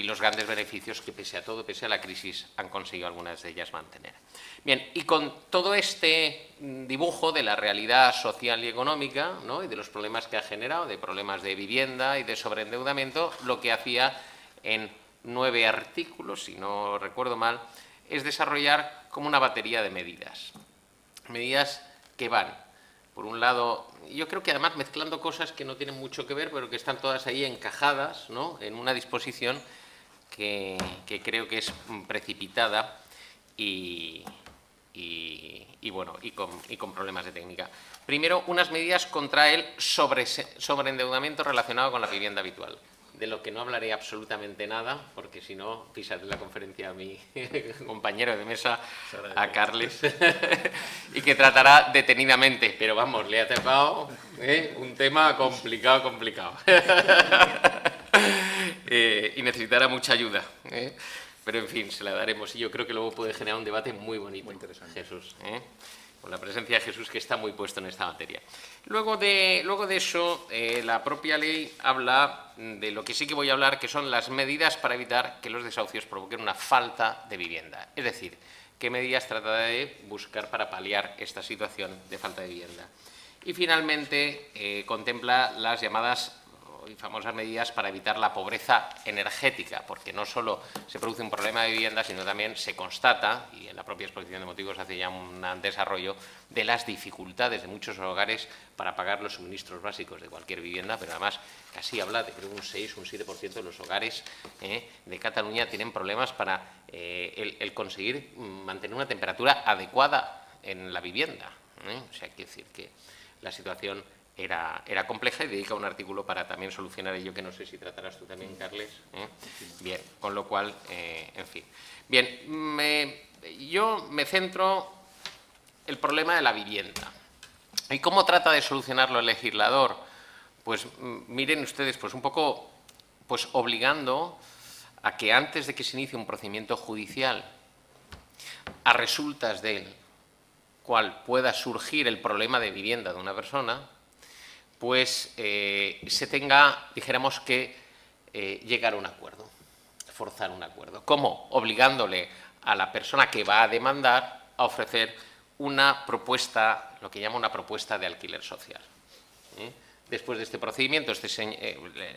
los grandes beneficios que, pese a todo, pese a la crisis, han conseguido algunas de ellas mantener. Bien, y con todo este dibujo de la realidad social y económica, ¿no?, y de los problemas que ha generado, de problemas de vivienda y de sobreendeudamiento, lo que hacía en 9 artículos, si no recuerdo mal, es desarrollar como una batería de medidas. Medidas que van, por un lado, yo creo que además mezclando cosas que no tienen mucho que ver, pero que están todas ahí encajadas, ¿no?, en una disposición que creo que es precipitada y con problemas de técnica. Primero, unas medidas contra el sobreendeudamiento relacionado con la vivienda habitual, de lo que no hablaré absolutamente nada, porque si no, pisaré la conferencia a mi compañero de mesa, a Carles, y que tratará detenidamente, pero vamos, le ha tocado un tema complicado. Y necesitará mucha ayuda, pero en fin, se la daremos, y yo creo que luego puede generar un debate muy bonito. Muy interesante. Jesús, con la presencia de Jesús, que está muy puesto en esta materia. Luego de eso, la propia ley habla de lo que sí que voy a hablar, que son las medidas para evitar que los desahucios provoquen una falta de vivienda. Es decir, qué medidas trata de buscar para paliar esta situación de falta de vivienda. Y finalmente contempla las llamadas y famosas medidas para evitar la pobreza energética, porque no solo se produce un problema de vivienda, sino también se constata, y en la propia exposición de motivos hace ya un desarrollo de las dificultades de muchos hogares para pagar los suministros básicos de cualquier vivienda, pero además casi habla de, creo, un 6 o un 7% de los hogares de Cataluña tienen problemas para el conseguir mantener una temperatura adecuada en la vivienda. O sea, hay que decir que la situación era compleja, y dedica un artículo para también solucionar ello, que no sé si tratarás tú también, Carles. Bien, con lo cual, en fin. Bien, yo me centro el problema de la vivienda. ¿Y cómo trata de solucionarlo el legislador? Pues miren ustedes, pues un poco pues obligando a que antes de que se inicie un procedimiento judicial, a resultas del cual pueda surgir el problema de vivienda de una persona, pues se tenga, dijéramos, que llegar a un acuerdo, forzar un acuerdo. ¿Cómo? Obligándole a la persona que va a demandar a ofrecer una propuesta, lo que llama una propuesta de alquiler social. Después de este procedimiento,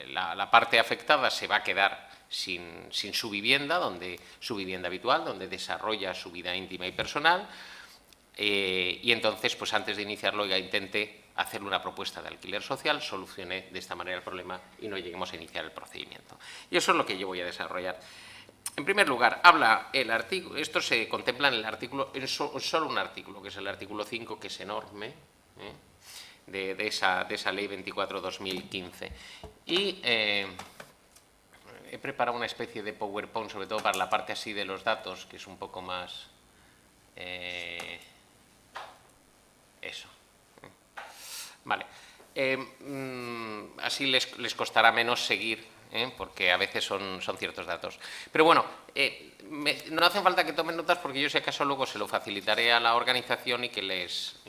la parte afectada se va a quedar sin su vivienda habitual, donde desarrolla su vida íntima y personal, y entonces, pues antes de iniciarlo, ya intente hacerle una propuesta de alquiler social, solucione de esta manera el problema y no lleguemos a iniciar el procedimiento. Y eso es lo que yo voy a desarrollar. En primer lugar, habla el artículo, esto se contempla en el artículo, en solo un artículo, que es el artículo 5, que es enorme, de esa ley 24/2015. Y he preparado una especie de PowerPoint, sobre todo para la parte así de los datos, que es un poco más... eso. Vale. Así les costará menos seguir, porque a veces son ciertos datos. Pero bueno, no hace falta que tomen notas, porque yo si acaso luego se lo facilitaré a la organización y que les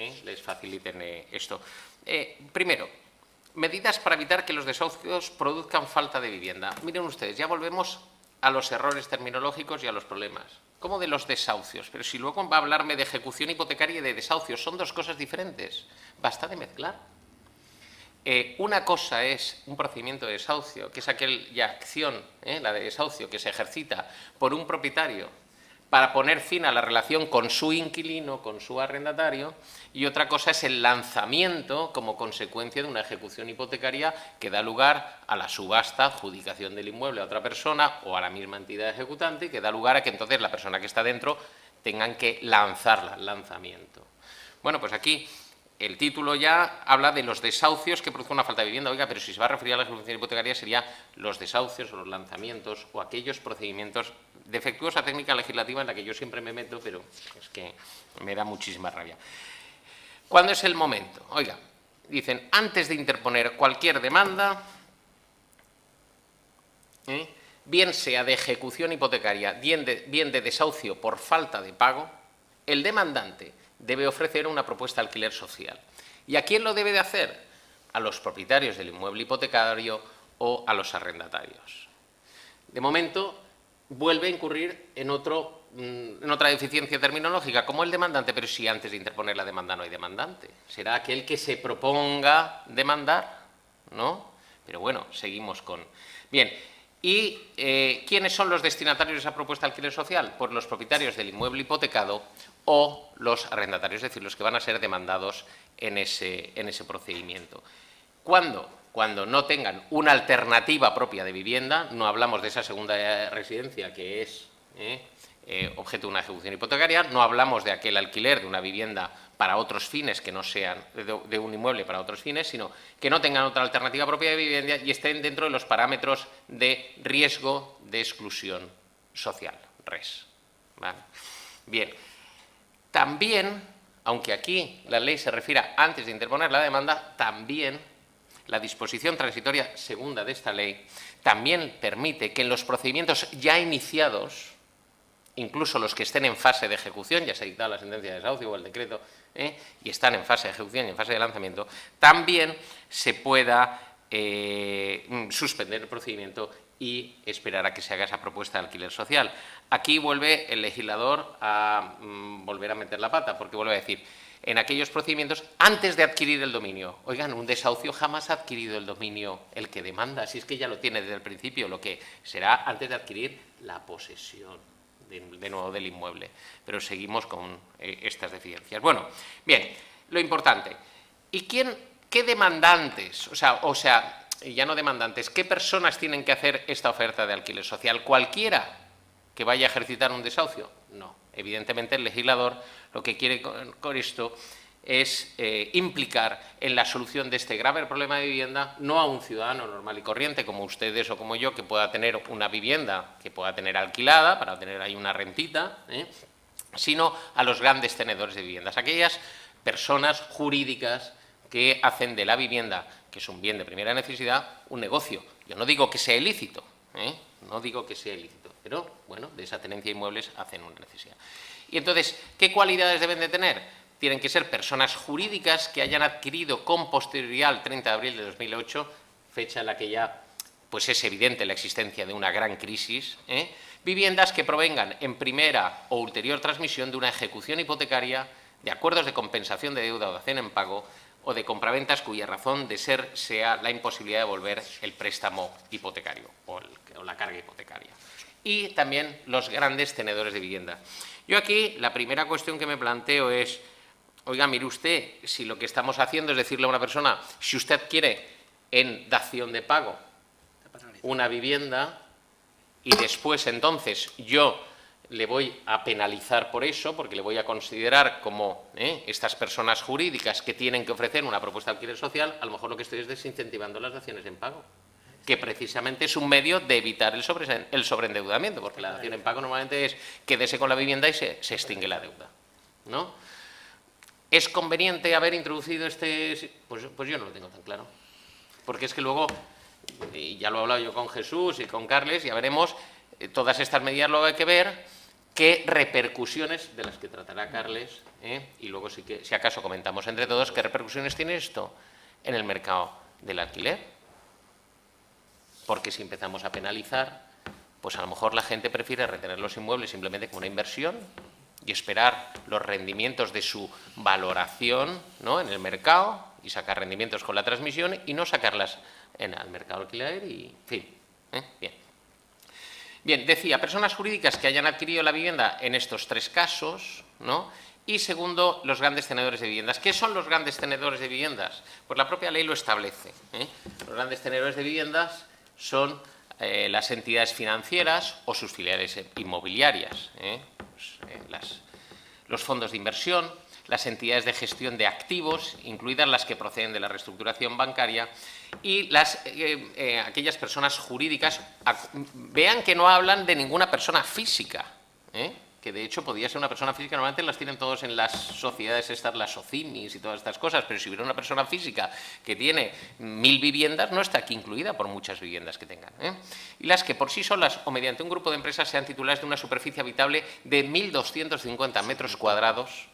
faciliten esto. Primero, medidas para evitar que los desahucios produzcan falta de vivienda. Miren ustedes, ya volvemos a los errores terminológicos y a los problemas. ¿Cómo de los desahucios? Pero si luego va a hablarme de ejecución hipotecaria y de desahucios, son dos cosas diferentes. Basta de mezclar. Una cosa es un procedimiento de desahucio, que es aquella acción, la de desahucio, que se ejercita por un propietario para poner fin a la relación con su inquilino, con su arrendatario, y otra cosa es el lanzamiento como consecuencia de una ejecución hipotecaria que da lugar a la subasta, adjudicación del inmueble a otra persona o a la misma entidad ejecutante, y que da lugar a que entonces la persona que está dentro tengan que lanzarla, lanzamiento. Bueno, pues aquí el título ya habla de los desahucios que producen una falta de vivienda. Oiga, pero si se va a referir a la ejecución hipotecaria sería los desahucios o los lanzamientos o aquellos procedimientos defectuosa técnica legislativa en la que yo siempre me meto, pero es que me da muchísima rabia. ¿Cuándo es el momento? Oiga, dicen, antes de interponer cualquier demanda, bien sea de ejecución hipotecaria, bien de desahucio por falta de pago, el demandante debe ofrecer una propuesta de alquiler social. ¿Y a quién lo debe de hacer? A los propietarios del inmueble hipotecario o a los arrendatarios. De momento, vuelve a incurrir en otra deficiencia terminológica, como el demandante, pero si antes de interponer la demanda no hay demandante. ¿Será aquel que se proponga demandar? ¿No? Pero bueno, seguimos con... Bien, ¿y quiénes son los destinatarios de esa propuesta de alquiler social? Pues los propietarios del inmueble hipotecado o los arrendatarios, es decir, los que van a ser demandados en ese procedimiento. ¿Cuándo? Cuando no tengan una alternativa propia de vivienda, no hablamos de esa segunda residencia que es objeto de una ejecución hipotecaria, no hablamos de aquel alquiler de una vivienda para otros fines que no sean de un inmueble para otros fines, sino que no tengan otra alternativa propia de vivienda y estén dentro de los parámetros de riesgo de exclusión social, RES. ¿Vale? Bien, también, aunque aquí la ley se refiera antes de interponer la demanda, también la disposición transitoria segunda de esta ley también permite que en los procedimientos ya iniciados, incluso los que estén en fase de ejecución, ya se ha dictado la sentencia de desahucio o el decreto, y están en fase de ejecución y en fase de lanzamiento, también se pueda suspender el procedimiento y esperar a que se haga esa propuesta de alquiler social. Aquí vuelve el legislador a volver a meter la pata, porque vuelve a decir, en aquellos procedimientos antes de adquirir el dominio. Oigan, un desahucio jamás ha adquirido el dominio el que demanda, si es que ya lo tiene desde el principio, lo que será antes de adquirir la posesión de nuevo del inmueble. Pero seguimos con estas deficiencias. Bueno, bien, lo importante. ¿Y qué demandantes, o sea, ya no demandantes, qué personas tienen que hacer esta oferta de alquiler social? ¿Cualquiera que vaya a ejercitar un desahucio? No. Evidentemente, el legislador lo que quiere con esto es implicar en la solución de este grave problema de vivienda no a un ciudadano normal y corriente como ustedes o como yo, que pueda tener una vivienda, que pueda tener alquilada para tener ahí una rentita, sino a los grandes tenedores de viviendas, aquellas personas jurídicas que hacen de la vivienda, que es un bien de primera necesidad, un negocio. Yo no digo que sea ilícito, no digo que sea ilícito, pero, bueno, de esa tenencia de inmuebles hacen una necesidad. Y entonces, ¿qué cualidades deben de tener? Tienen que ser personas jurídicas que hayan adquirido con posterioridad al 30 de abril de 2008, fecha en la que ya pues es evidente la existencia de una gran crisis, viviendas que provengan en primera o ulterior transmisión de una ejecución hipotecaria, de acuerdos de compensación de deuda o dación en pago, o de compraventas cuya razón de ser sea la imposibilidad de devolver el préstamo hipotecario o la carga hipotecaria. Y también los grandes tenedores de vivienda. Yo aquí la primera cuestión que me planteo es, oiga, mire usted, si lo que estamos haciendo es decirle a una persona, si usted quiere en dación de pago una vivienda y después entonces yo le voy a penalizar por eso, porque le voy a considerar como estas personas jurídicas que tienen que ofrecer una propuesta de alquiler social, a lo mejor lo que estoy es desincentivando las daciones en pago, que precisamente es un medio de evitar el sobreendeudamiento, porque la dación en pago normalmente es quédese con la vivienda y se extingue la deuda, ¿no? ¿Es conveniente haber introducido este...? Pues yo no lo tengo tan claro, porque es que luego, y ya lo he hablado yo con Jesús y con Carles, ya veremos, todas estas medidas luego hay que ver qué repercusiones, de las que tratará Carles, y luego si acaso comentamos entre todos, qué repercusiones tiene esto en el mercado del alquiler. Porque si empezamos a penalizar, pues a lo mejor la gente prefiere retener los inmuebles simplemente como una inversión y esperar los rendimientos de su valoración, ¿no?, en el mercado, y sacar rendimientos con la transmisión y no sacarlas al mercado alquiler y, en fin, bien. Bien, decía, personas jurídicas que hayan adquirido la vivienda en estos tres casos, ¿no? Y segundo, los grandes tenedores de viviendas. ¿Qué son los grandes tenedores de viviendas? Pues la propia ley lo establece. Los grandes tenedores de viviendas son las entidades financieras o sus filiales inmobiliarias, los fondos de inversión, las entidades de gestión de activos, incluidas las que proceden de la reestructuración bancaria, y aquellas personas jurídicas, vean que no hablan de ninguna persona física, que de hecho podría ser una persona física, normalmente las tienen todos en las sociedades estas, las SOCIMIs y todas estas cosas, pero si hubiera una persona física que tiene 1000 viviendas, no está aquí incluida por muchas viviendas que tengan. Y las que por sí solas o mediante un grupo de empresas sean titulares de una superficie habitable de 1250 metros cuadrados,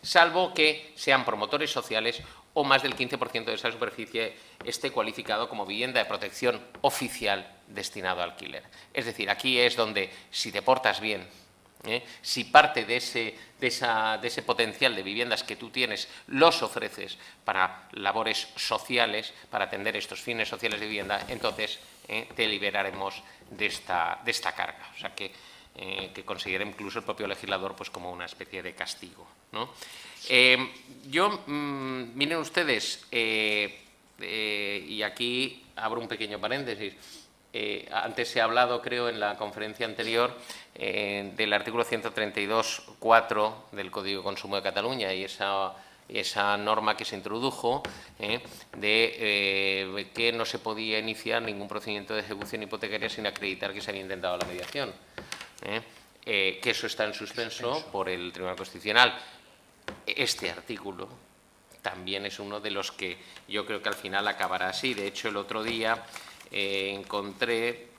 salvo que sean promotores sociales o más del 15% de esa superficie esté cualificado como vivienda de protección oficial destinado a alquiler. Es decir, aquí es donde, si te portas bien, si parte de ese potencial de viviendas que tú tienes los ofreces para labores sociales, para atender estos fines sociales de vivienda, entonces te liberaremos de esta carga. O sea que considera incluso el propio legislador pues como una especie de castigo, ¿no? Miren ustedes, y aquí abro un pequeño paréntesis, antes se ha hablado, creo, en la conferencia anterior, del artículo 132.4 del Código de Consumo de Cataluña y esa norma que se introdujo de que no se podía iniciar ningún procedimiento de ejecución hipotecaria sin acreditar que se había intentado la mediación. Que eso está en suspenso por el Tribunal Constitucional. Este artículo también es uno de los que yo creo que al final acabará así. De hecho, el otro día encontré,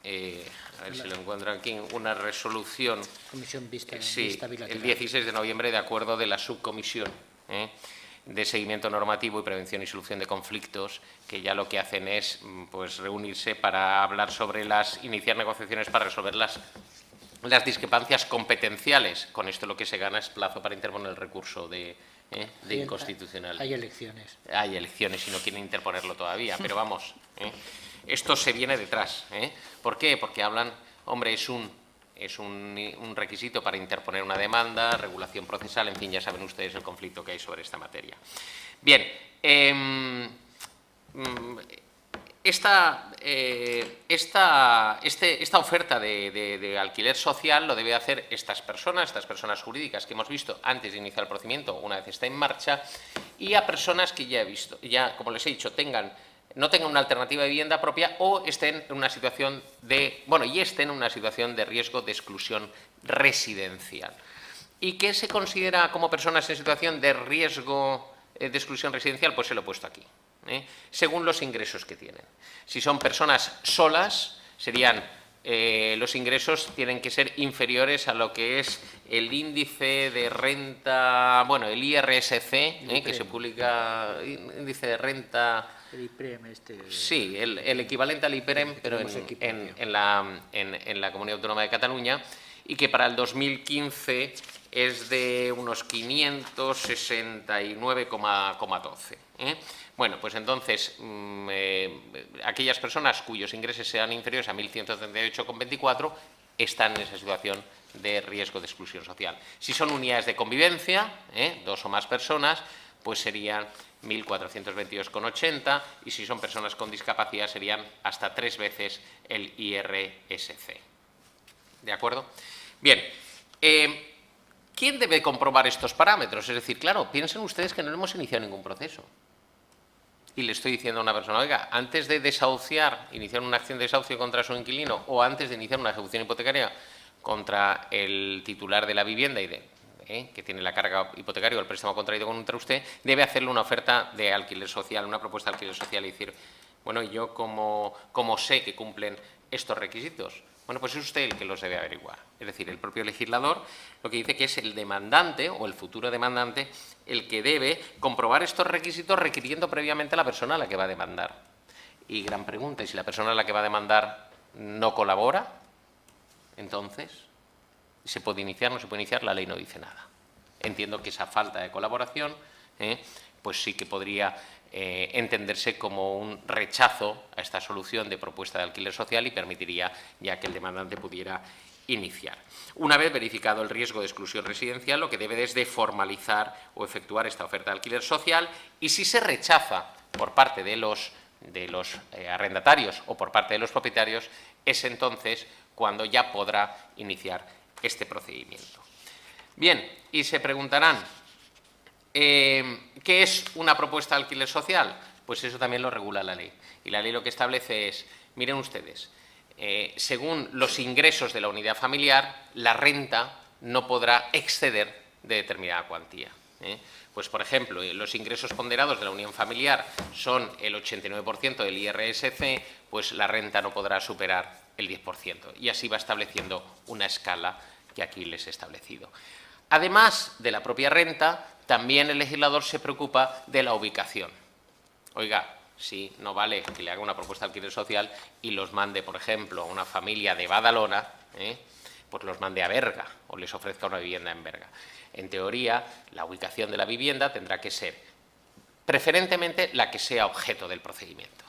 a ver si lo encuentro aquí, una resolución, Comisión Vista el 16 de noviembre, de acuerdo de la subcomisión de seguimiento normativo y prevención y solución de conflictos, que ya lo que hacen es pues reunirse para hablar sobre iniciar negociaciones para resolver las discrepancias competenciales. Con esto lo que se gana es plazo para interponer el recurso de inconstitucional. Hay elecciones. Hay elecciones y no quieren interponerlo todavía, pero vamos, esto se viene detrás. ¿Por qué? Porque hablan, hombre, es un requisito para interponer una demanda, regulación procesal, en fin, ya saben ustedes el conflicto que hay sobre esta materia. Bien, esta oferta de alquiler social lo debe hacer estas personas jurídicas que hemos visto antes de iniciar el procedimiento, una vez está en marcha, y a personas que ya como les he dicho, no tengan una alternativa de vivienda propia o estén en una situación de riesgo de exclusión residencial. ¿Y qué se considera como personas en situación de riesgo de exclusión residencial? Pues se lo he puesto aquí, según los ingresos que tienen. Si son personas solas, serían los ingresos tienen que ser inferiores a lo que es el índice de renta, bueno, el IRSC, que se publica, índice de renta. El IPREM Sí, el equivalente al IPREM, pero en la Comunidad Autónoma de Cataluña, y que para el 2015 es de unos 569,12. Bueno, pues entonces, aquellas personas cuyos ingresos sean inferiores a 1.138,24 están en esa situación de riesgo de exclusión social. Si son unidades de convivencia, 2 o más personas, pues serían 1.422,80, y si son personas con discapacidad serían hasta 3 veces el IRSC. ¿De acuerdo? Bien, ¿quién debe comprobar estos parámetros? Es decir, claro, piensen ustedes que no hemos iniciado ningún proceso. Y le estoy diciendo a una persona, oiga, antes de desahuciar, iniciar una acción de desahucio contra su inquilino, o antes de iniciar una ejecución hipotecaria contra el titular de la vivienda y que tiene la carga hipotecaria o el préstamo contraído contra usted, debe hacerle una oferta de alquiler social, una propuesta de alquiler social y decir, bueno, yo como sé que cumplen estos requisitos. Bueno, pues es usted el que los debe averiguar. Es decir, el propio legislador lo que dice que es el demandante o el futuro demandante el que debe comprobar estos requisitos requiriendo previamente a la persona a la que va a demandar. Y gran pregunta, ¿y si la persona a la que va a demandar no colabora? Entonces, ¿se puede iniciar? ¿No se puede iniciar? La ley no dice nada. Entiendo que esa falta de colaboración pues sí que podría entenderse como un rechazo a esta solución de propuesta de alquiler social y permitiría ya que el demandante pudiera iniciar. Una vez verificado el riesgo de exclusión residencial, lo que debe es de formalizar o efectuar esta oferta de alquiler social, y si se rechaza por parte de los arrendatarios o por parte de los propietarios, es entonces cuando ya podrá iniciar este procedimiento. Bien, y se preguntarán, ¿qué es una propuesta de alquiler social? Pues eso también lo regula la ley. Y la ley lo que establece es, miren ustedes, según los ingresos de la unidad familiar, la renta no podrá exceder de determinada cuantía. Pues, por ejemplo, los ingresos ponderados de la unión familiar son el 89% del IRSC, pues la renta no podrá superar el 10%. Y así va estableciendo una escala que aquí les he establecido. Además de la propia renta, también el legislador se preocupa de la ubicación. Oiga, sí, no vale que le haga una propuesta de alquiler social y los mande, por ejemplo, a una familia de Badalona, pues los mande a Berga o les ofrezca una vivienda en Berga. En teoría, la ubicación de la vivienda tendrá que ser preferentemente la que sea objeto del procedimiento.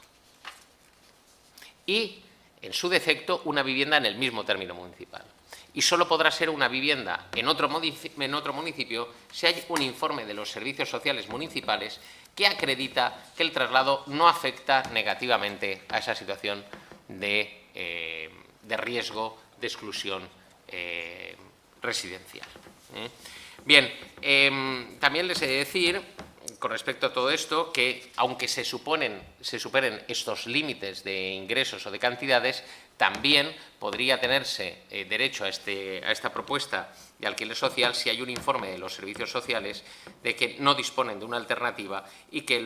Y, en su defecto, una vivienda en el mismo término municipal. Y solo podrá ser una vivienda en otro municipio si hay un informe de los servicios sociales municipales que acredita que el traslado no afecta negativamente a esa situación de riesgo de exclusión residencial. Bien, también les he de decir, con respecto a todo esto, que aunque se superen estos límites de ingresos o de cantidades, también podría tenerse derecho a esta propuesta de alquiler social si hay un informe de los servicios sociales de que no disponen de una alternativa y que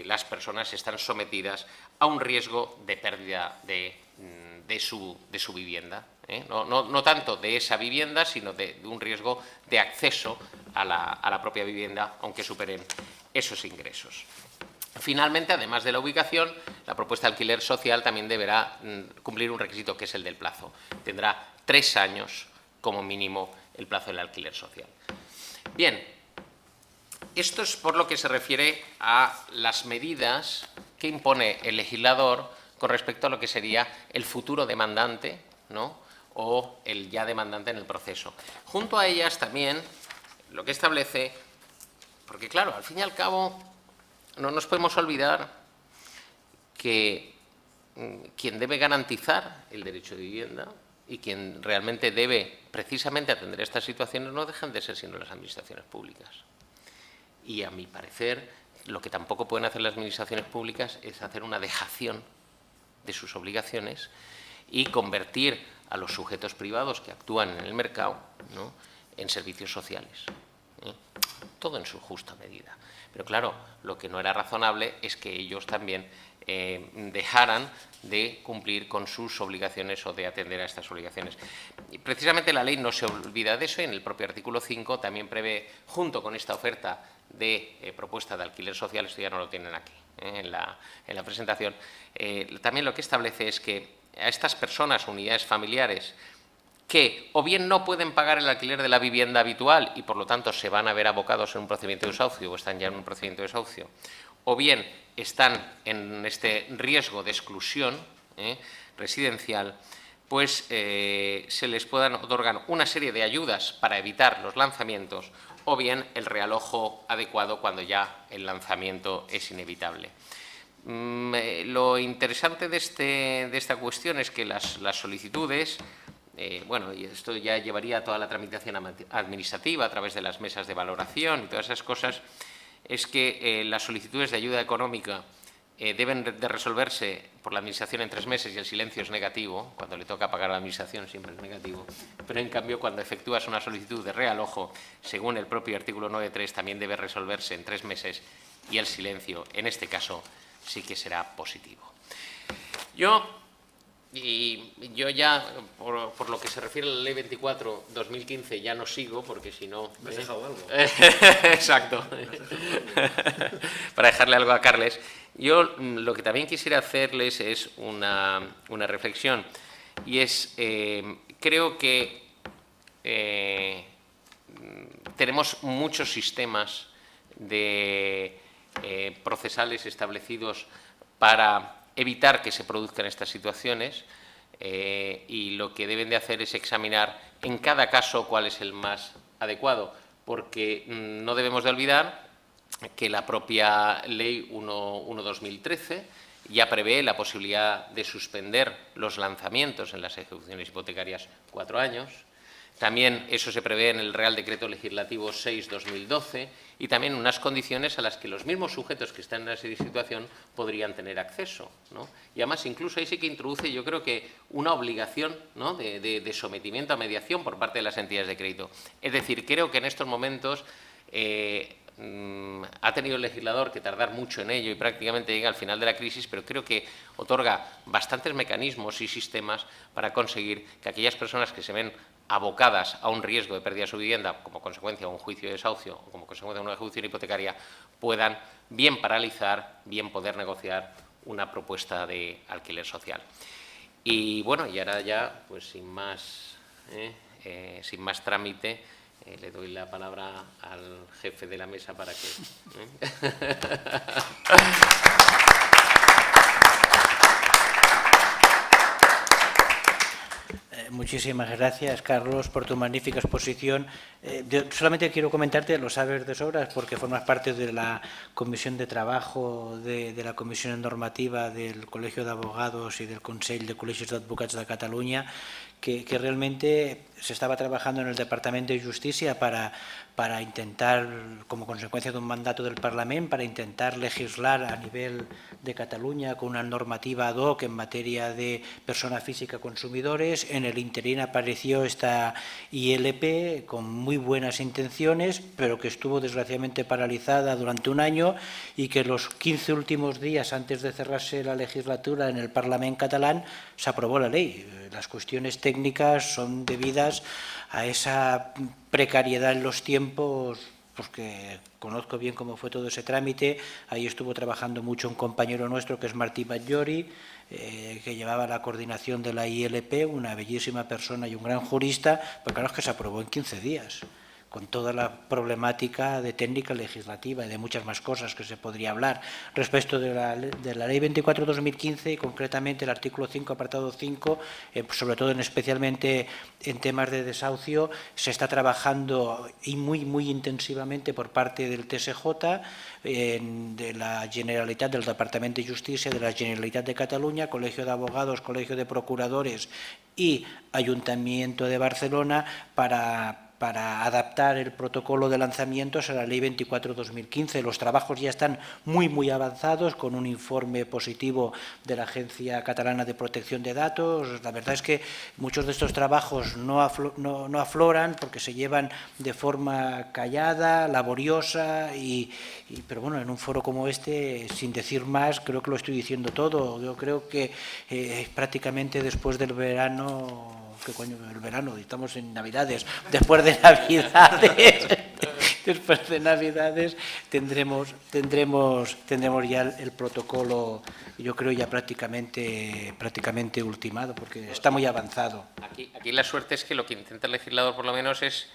las personas están sometidas a un riesgo de pérdida de su vivienda. No tanto de esa vivienda, sino de un riesgo de acceso a la propia vivienda, aunque superen esos ingresos. Finalmente, además de la ubicación, la propuesta de alquiler social también deberá cumplir un requisito que es el del plazo. Tendrá 3 años como mínimo el plazo del alquiler social. Bien, esto es por lo que se refiere a las medidas que impone el legislador con respecto a lo que sería el futuro demandante, ¿no?, o el ya demandante en el proceso. Junto a ellas también lo que establece, porque claro, al fin y al cabo no nos podemos olvidar que quien debe garantizar el derecho de vivienda y quien realmente debe precisamente atender estas situaciones no dejan de ser sino las administraciones públicas. Y a mi parecer, lo que tampoco pueden hacer las administraciones públicas es hacer una dejación de sus obligaciones y convertir a los sujetos privados que actúan en el mercado, ¿no?, en servicios sociales. Todo en su justa medida. Pero claro, lo que no era razonable es que ellos también dejaran de cumplir con sus obligaciones o de atender a estas obligaciones. Y precisamente la ley no se olvida de eso y en el propio artículo 5 también prevé, junto con esta oferta de propuesta de alquiler social, esto ya no lo tienen aquí en la presentación, también lo que establece es que a estas personas, unidades familiares, que o bien no pueden pagar el alquiler de la vivienda habitual y, por lo tanto, se van a ver abocados en un procedimiento de desahucio o están ya en un procedimiento de desahucio, o bien están en este riesgo de exclusión residencial, pues se les puedan otorgar una serie de ayudas para evitar los lanzamientos o bien el realojo adecuado cuando ya el lanzamiento es inevitable. Lo interesante de esta cuestión es que las solicitudes, bueno, y esto ya llevaría toda la tramitación administrativa a través de las mesas de valoración y todas esas cosas, es que las solicitudes de ayuda económica deben de resolverse por la Administración en 3 meses y el silencio es negativo. Cuando le toca pagar a la Administración siempre es negativo. Pero, en cambio, cuando efectúas una solicitud de realojo, según el propio artículo 9.3, también debe resolverse en 3 meses y el silencio, en este caso, sí que será positivo. Yo ya, por lo que se refiere a la Ley 24/2015, ya no sigo, porque si no... ¿Me has dejado algo? Exacto. Para dejarle algo a Carles. Yo lo que también quisiera hacerles es una reflexión, y es, creo que tenemos muchos sistemas procesales establecidos para evitar que se produzcan estas situaciones y lo que deben de hacer es examinar en cada caso cuál es el más adecuado, porque no debemos de olvidar que la propia Ley 1/2013 ya prevé la posibilidad de suspender los lanzamientos en las ejecuciones hipotecarias 4 años. También eso se prevé en el Real Decreto Legislativo 6/2012 y también unas condiciones a las que los mismos sujetos que están en esa situación podrían tener acceso, ¿no? Y además incluso ahí sí que introduce, yo creo que una obligación, ¿no?, de sometimiento a mediación por parte de las entidades de crédito. Es decir, creo que en estos momentos ha tenido el legislador que tardar mucho en ello y prácticamente llega al final de la crisis, pero creo que otorga bastantes mecanismos y sistemas para conseguir que aquellas personas que se ven abocadas a un riesgo de pérdida de su vivienda como consecuencia de un juicio de desahucio o como consecuencia de una ejecución hipotecaria puedan bien paralizar, bien poder negociar una propuesta de alquiler social. Y bueno, y ahora ya, pues sin más trámite, le doy la palabra al jefe de la mesa para que... Muchísimas gracias, Carlos, por tu magnífica exposición. Yo solamente quiero comentarte, lo sabes de sobras, porque formas parte de la Comisión de Trabajo, de la Comisión Normativa del Colegio de Abogados y del Consell de Col·legis d'Advocats de Catalunya, que realmente se estaba trabajando en el Departamento de Justicia para intentar, como consecuencia de un mandato del Parlament, para intentar legislar a nivel de Cataluña con una normativa ad hoc en materia de persona física consumidores. En el interín apareció esta ILP con muy buenas intenciones, pero que estuvo desgraciadamente paralizada durante un año y que los 15 últimos días antes de cerrarse la legislatura en el Parlament catalán se aprobó la ley. Las cuestiones técnicas son debidas a esa precariedad en los tiempos, porque conozco bien cómo fue todo ese trámite. Ahí estuvo trabajando mucho un compañero nuestro que es Martí Batllori, que llevaba la coordinación de la ILP, una bellísima persona y un gran jurista, pero claro, es que se aprobó en 15 días, con toda la problemática de técnica legislativa y de muchas más cosas que se podría hablar. Respecto de la Ley 24/2015 y concretamente el artículo 5, apartado 5, sobre todo especialmente en temas de desahucio, se está trabajando y muy intensivamente por parte del TSJ, de la Generalitat, del Departament de Justícia, de la Generalitat de Catalunya, Colegio de Abogados, Colegio de Procuradores y Ayuntamiento de Barcelona para para adaptar el protocolo de lanzamientos a la Ley 24/2015. Los trabajos ya están muy avanzados, con un informe positivo de la Agencia Catalana de Protección de Datos. La verdad es que muchos de estos trabajos no afloran porque se llevan de forma callada, laboriosa, pero bueno, en un foro como este, sin decir más, creo que lo estoy diciendo todo. Yo creo que prácticamente después del verano... ¿Qué coño? El verano, estamos en Navidades. Después de Navidades, tendremos ya el protocolo, yo creo, ya prácticamente ultimado, porque está muy avanzado. Aquí la suerte es que lo que intenta el legislador, por lo menos, es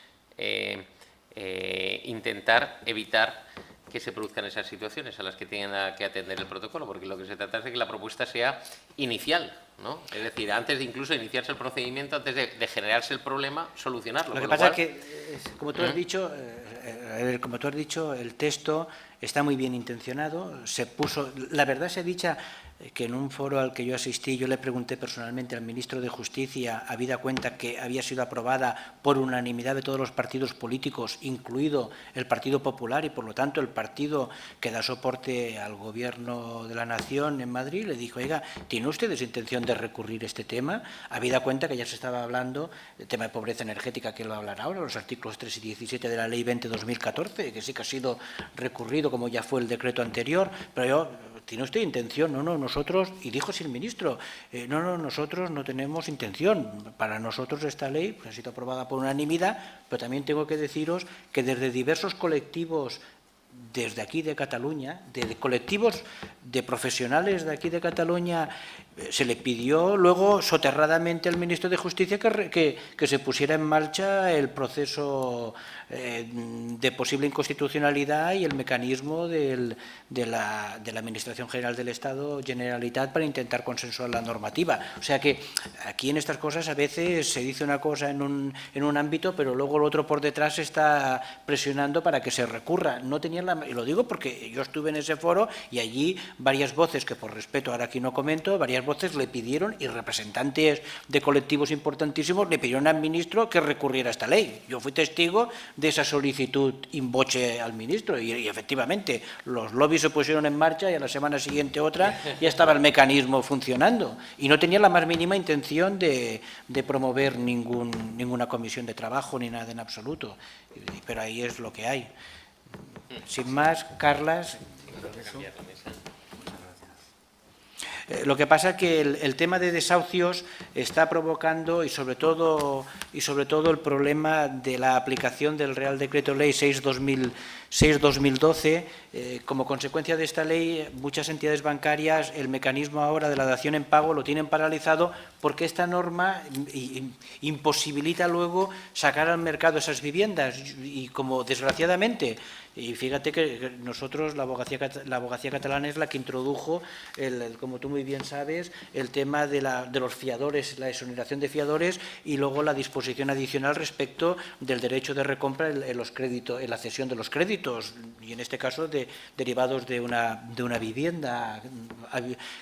intentar evitar que se produzcan esas situaciones a las que tienen que atender el protocolo, porque lo que se trata es de que la propuesta sea inicial, ¿no? Es decir, antes de incluso iniciarse el procedimiento, antes de generarse el problema, solucionarlo. Lo que pasa es que, como tú has dicho, el texto está muy bien intencionado. La verdad se ha dicha que en un foro al que yo asistí, yo le pregunté personalmente al ministro de Justicia, habida cuenta que había sido aprobada por unanimidad de todos los partidos políticos, incluido el Partido Popular, y por lo tanto el partido que da soporte al Gobierno de la Nación en Madrid, le dijo: oiga, ¿tiene ustedes intención de recurrir este tema? Habida cuenta que ya se estaba hablando del tema de pobreza energética, que él va a hablar ahora, los artículos 3 y 17 de la Ley 20/2014, que sí que ha sido recurrido, como ya fue el decreto anterior, pero yo... ¿Tiene usted intención? No, nosotros, y dijo así el ministro, nosotros no tenemos intención. Para nosotros esta ley ha sido aprobada por unanimidad, pero también tengo que deciros que desde diversos colectivos, desde aquí de Cataluña, de colectivos de profesionales de aquí de Cataluña, se le pidió luego soterradamente al ministro de Justicia que se pusiera en marcha el proceso de posible inconstitucionalidad y el mecanismo de la Administración General del Estado, Generalitat, para intentar consensuar la normativa. O sea que aquí en estas cosas a veces se dice una cosa en un ámbito, pero luego el otro por detrás está presionando para que se recurra. No tenían y lo digo porque yo estuve en ese foro y allí varias voces, que por respeto ahora aquí no comento, varias voces le pidieron, y representantes de colectivos importantísimos le pidieron al ministro que recurriera a esta ley. Yo fui testigo de esa solicitud in voce al ministro y efectivamente los lobbies se pusieron en marcha y a la semana siguiente otra ya estaba el mecanismo funcionando, y no tenía la más mínima intención de promover ninguna comisión de trabajo ni nada en absoluto, pero ahí es lo que hay. Sin más, Carlas. Lo que pasa es que el tema de desahucios está provocando, y sobre todo el problema de la aplicación del Real Decreto Ley 6/2012, como consecuencia de esta ley, muchas entidades bancarias, el mecanismo ahora de la dación en pago lo tienen paralizado, porque esta norma imposibilita luego sacar al mercado esas viviendas, y como desgraciadamente, y fíjate que nosotros, la abogacía catalana es la que introdujo, como tú muy bien sabes, el tema de los fiadores, la exoneración de fiadores, y luego la disposición adicional respecto del derecho de recompra en los créditos, en la cesión de los créditos, y en este caso derivados de una vivienda,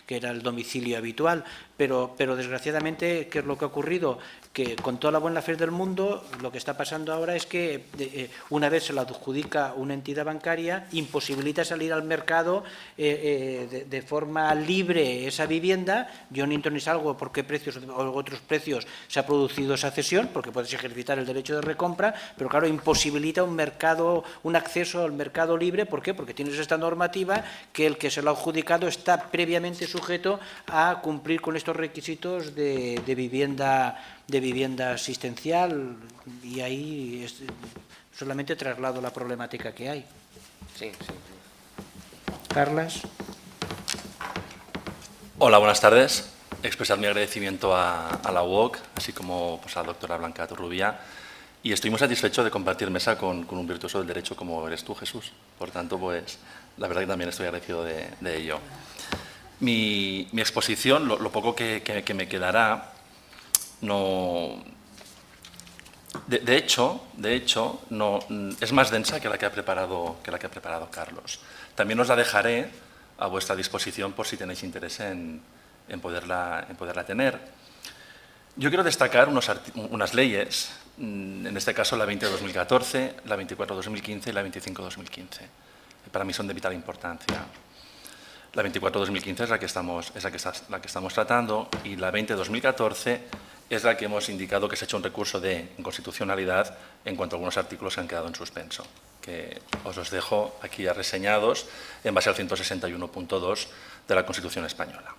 que era el domicilio habitual. Pero desgraciadamente, ¿qué es lo que ha ocurrido? Que con toda la buena fe del mundo, lo que está pasando ahora es que una vez se la adjudica una entidad bancaria, imposibilita salir al mercado de forma libre esa vivienda. Yo ni entro ni salgo por qué precios o otros precios se ha producido esa cesión, porque puedes ejercitar el derecho de recompra, pero claro, imposibilita un acceso al mercado libre. ¿Por qué? Porque tienes esta normativa que el que se lo ha adjudicado está previamente sujeto a cumplir con estos requisitos de vivienda asistencial, y ahí solamente traslado la problemática que hay. Sí. Carlas. Hola, buenas tardes. Expresar mi agradecimiento a la UOC, así como a la doctora Blanca Turrubia, y estoy muy satisfecho de compartir mesa con un virtuoso del derecho como eres tú, Jesús. Por tanto, pues la verdad que también estoy agradecido de ello. Mi exposición, lo poco que me quedará, no... De hecho, no, es más densa que la que ha preparado Carlos. También os la dejaré a vuestra disposición por si tenéis interés en poderla tener. Yo quiero destacar unas leyes, en este caso la 20 de 2014, la 24 de 2015 y la 25 de 2015. Para mí son de vital importancia. La 24 de 2015 es la que estamos tratando y la 20 de 2014 es la que hemos indicado que se ha hecho un recurso de inconstitucionalidad en cuanto a algunos artículos que han quedado en suspenso, que os los dejo aquí ya reseñados en base al 161.2 de la Constitución española.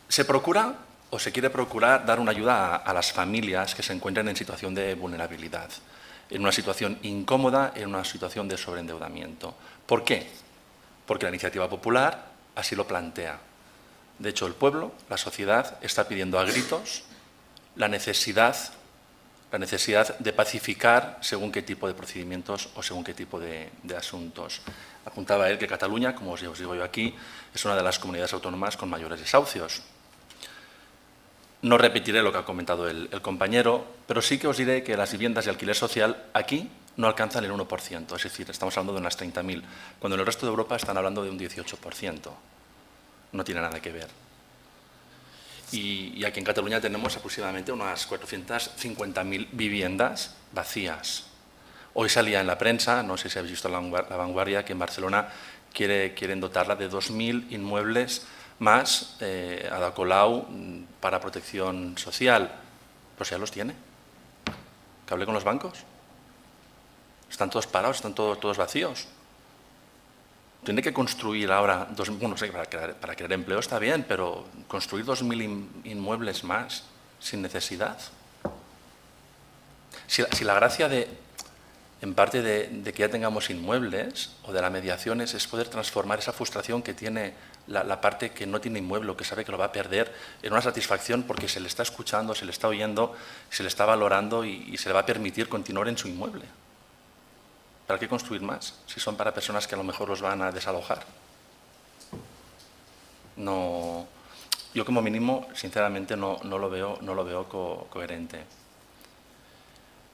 Se procura o se quiere procurar dar una ayuda a las familias que se encuentran en situación de vulnerabilidad, en una situación incómoda, en una situación de sobreendeudamiento. ¿Por qué? Porque la iniciativa popular así lo plantea. De hecho, el pueblo, la sociedad, está pidiendo a gritos la necesidad de pacificar según qué tipo de procedimientos o según qué tipo de asuntos. Apuntaba él que Cataluña, como os digo yo aquí, es una de las comunidades autónomas con mayores desahucios. No repetiré lo que ha comentado el compañero, pero sí que os diré que las viviendas de alquiler social aquí no alcanzan el 1%, es decir, estamos hablando de unas 30.000, cuando en el resto de Europa están hablando de un 18%. No tiene nada que ver. Y aquí en Cataluña tenemos aproximadamente unas 450.000 viviendas vacías. Hoy salía en la prensa, no sé si habéis visto La Vanguardia, que en Barcelona quieren dotarla de 2.000 inmuebles más Ada Colau para protección social. Pues ya los tiene. Que hable con los bancos. Están todos parados, están todos vacíos. Tiene que construir ahora, bueno, sí, para crear empleo está bien, pero construir 2.000 inmuebles más sin necesidad. Si la gracia en parte de que ya tengamos inmuebles o de la mediación es poder transformar esa frustración que tiene la parte que no tiene inmueble o que sabe que lo va a perder en una satisfacción porque se le está escuchando, se le está oyendo, se le está valorando y se le va a permitir continuar en su inmueble. ¿Para qué construir más si son para personas que a lo mejor los van a desalojar? No, yo como mínimo, sinceramente, no lo veo coherente.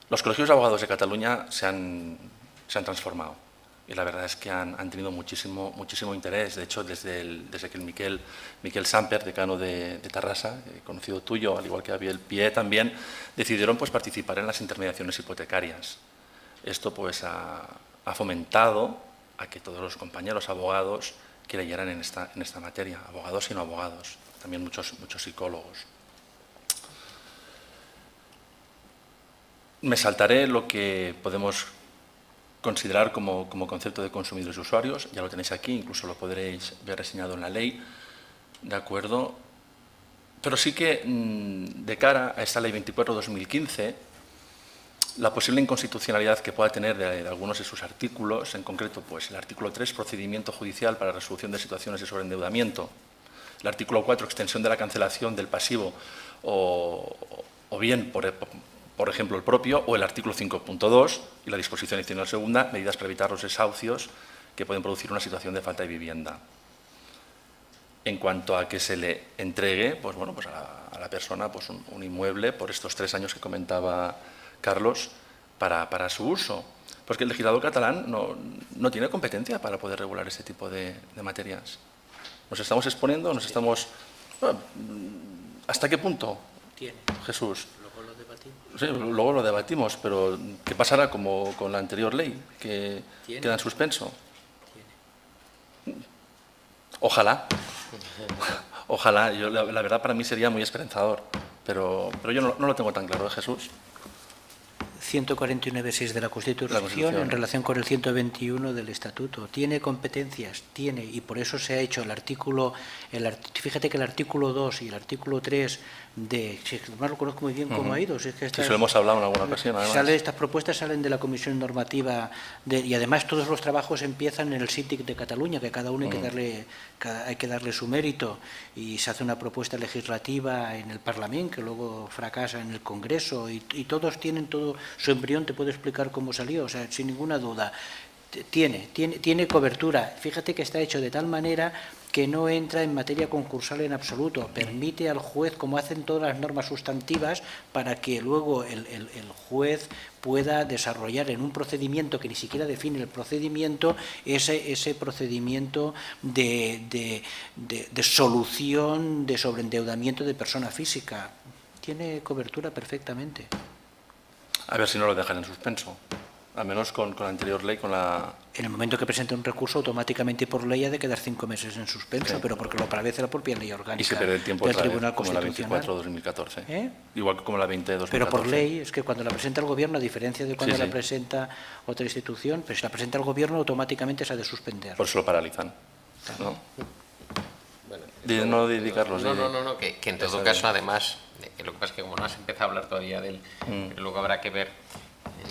Los colegios de abogados de Cataluña se han transformado y la verdad es que han tenido muchísimo interés. De hecho, desde que el Miquel Samper, decano de Tarrasa, conocido tuyo, al igual que Abiel Pié también, decidieron pues, participar en las intermediaciones hipotecarias. Esto pues, ha fomentado a que todos los compañeros abogados creyeran en esta materia, abogados y no abogados, también muchos psicólogos. Me saltaré lo que podemos considerar como concepto de consumidores y usuarios, ya lo tenéis aquí, incluso lo podréis ver reseñado en la ley, ¿de acuerdo? Pero sí que de cara a esta ley 24/2015, la posible inconstitucionalidad que pueda tener de algunos de sus artículos, en concreto pues, el artículo 3, procedimiento judicial para resolución de situaciones de sobreendeudamiento, el artículo 4, extensión de la cancelación del pasivo o bien por ejemplo, el propio, o el artículo 5.2 y la disposición adicional segunda, medidas para evitar los desahucios que pueden producir una situación de falta de vivienda. En cuanto a que se le entregue pues, bueno, pues a la persona pues, un inmueble por estos 3 años que comentaba Carlos para su uso. Pues que el legislador catalán no tiene competencia para poder regular este tipo de materias. Nos estamos exponiendo, bueno, ¿hasta qué punto? Tiene. Jesús. Luego lo debatimos. Sí, luego lo debatimos, pero ¿qué pasará como con la anterior ley, que queda en suspenso? Ojalá. Ojalá. Yo, la verdad para mí sería muy esperanzador, pero yo no lo tengo tan claro, Jesús. 149.6 de la Constitución en relación con el 121 del Estatuto. Tiene competencias, tiene, y por eso se ha hecho el artículo, fíjate que el artículo 2 y el artículo 3 si además lo conozco muy bien cómo ha ido. Si es que sí, eso lo hemos hablado en alguna ocasión. Estas propuestas salen de la Comisión Normativa y además todos los trabajos empiezan en el CITIC de Cataluña, que cada uno hay que darle su mérito, y se hace una propuesta legislativa en el Parlamento que luego fracasa en el Congreso y todos tienen todo su embrión, te puedo explicar cómo salió, o sea, sin ninguna duda. Tiene cobertura. Fíjate que está hecho de tal manera que no entra en materia concursal en absoluto. Permite al juez, como hacen todas las normas sustantivas, para que luego el juez pueda desarrollar en un procedimiento que ni siquiera define el procedimiento, ese procedimiento de solución de sobreendeudamiento de persona física. Tiene cobertura perfectamente. A ver si no lo dejan en suspenso. Al menos con la anterior ley, con la... En el momento que presente un recurso, automáticamente por ley ha de quedar 5 meses en suspenso, Sí. pero porque lo prevalece la propia ley orgánica Y se pierde el tiempo del otra vez, Tribunal como la Constitucional. 24-2014. Igual que como la 20-2014. Pero por ley, es que cuando la presenta el Gobierno, a diferencia de cuando Sí, la sí. presenta otra institución, pues si la presenta el Gobierno, automáticamente se ha de suspender. Por eso lo paralizan, ¿no? Bueno, No, di Carlos. No, que en todo caso, además, lo que pasa es que como no has empezado a hablar todavía de él, luego habrá que ver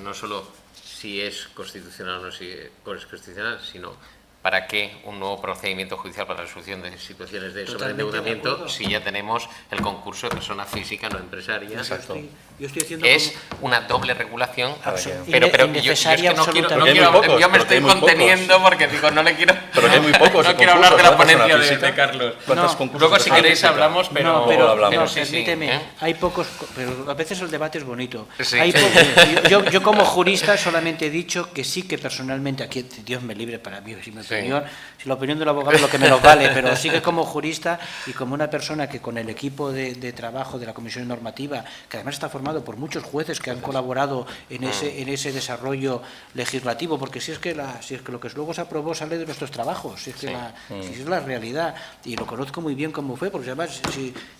no solo si es constitucional o no si es constitucional, sino para qué un nuevo procedimiento judicial para la resolución de situaciones de Totalmente sobreendeudamiento de acuerdo. si ya tenemos el concurso de persona física, no empresaria. Exacto. Yo estoy haciendo Es una doble regulación, Absolutamente. pero yo es Innecesaria que no quiero, absolutamente. no Porque hay quiero- muy pocos, yo me porque estoy hay muy pocos. conteniendo porque digo, no le quiero, Pero que hay muy pocos no quiero hablar de la ponencia de Carlos. ¿Cuántos No. concursos Luego de si persona queréis física? hablamos, pero, no, pero, hablamos. no, sí, sí, permíteme, ¿eh? hay pocos, pero a veces el debate es bonito. Sí. Hay yo como jurista solamente he dicho que sí que personalmente, aquí Dios me libre para mí, si la opinión del abogado es lo que me lo vale, pero sí que como jurista y como una persona que con el equipo de trabajo de la Comisión Normativa, que además está formado por muchos jueces que han colaborado en ese desarrollo legislativo, porque si es que lo que luego se aprobó sale de nuestros trabajos, si es que si es la realidad, y lo conozco muy bien cómo fue, porque además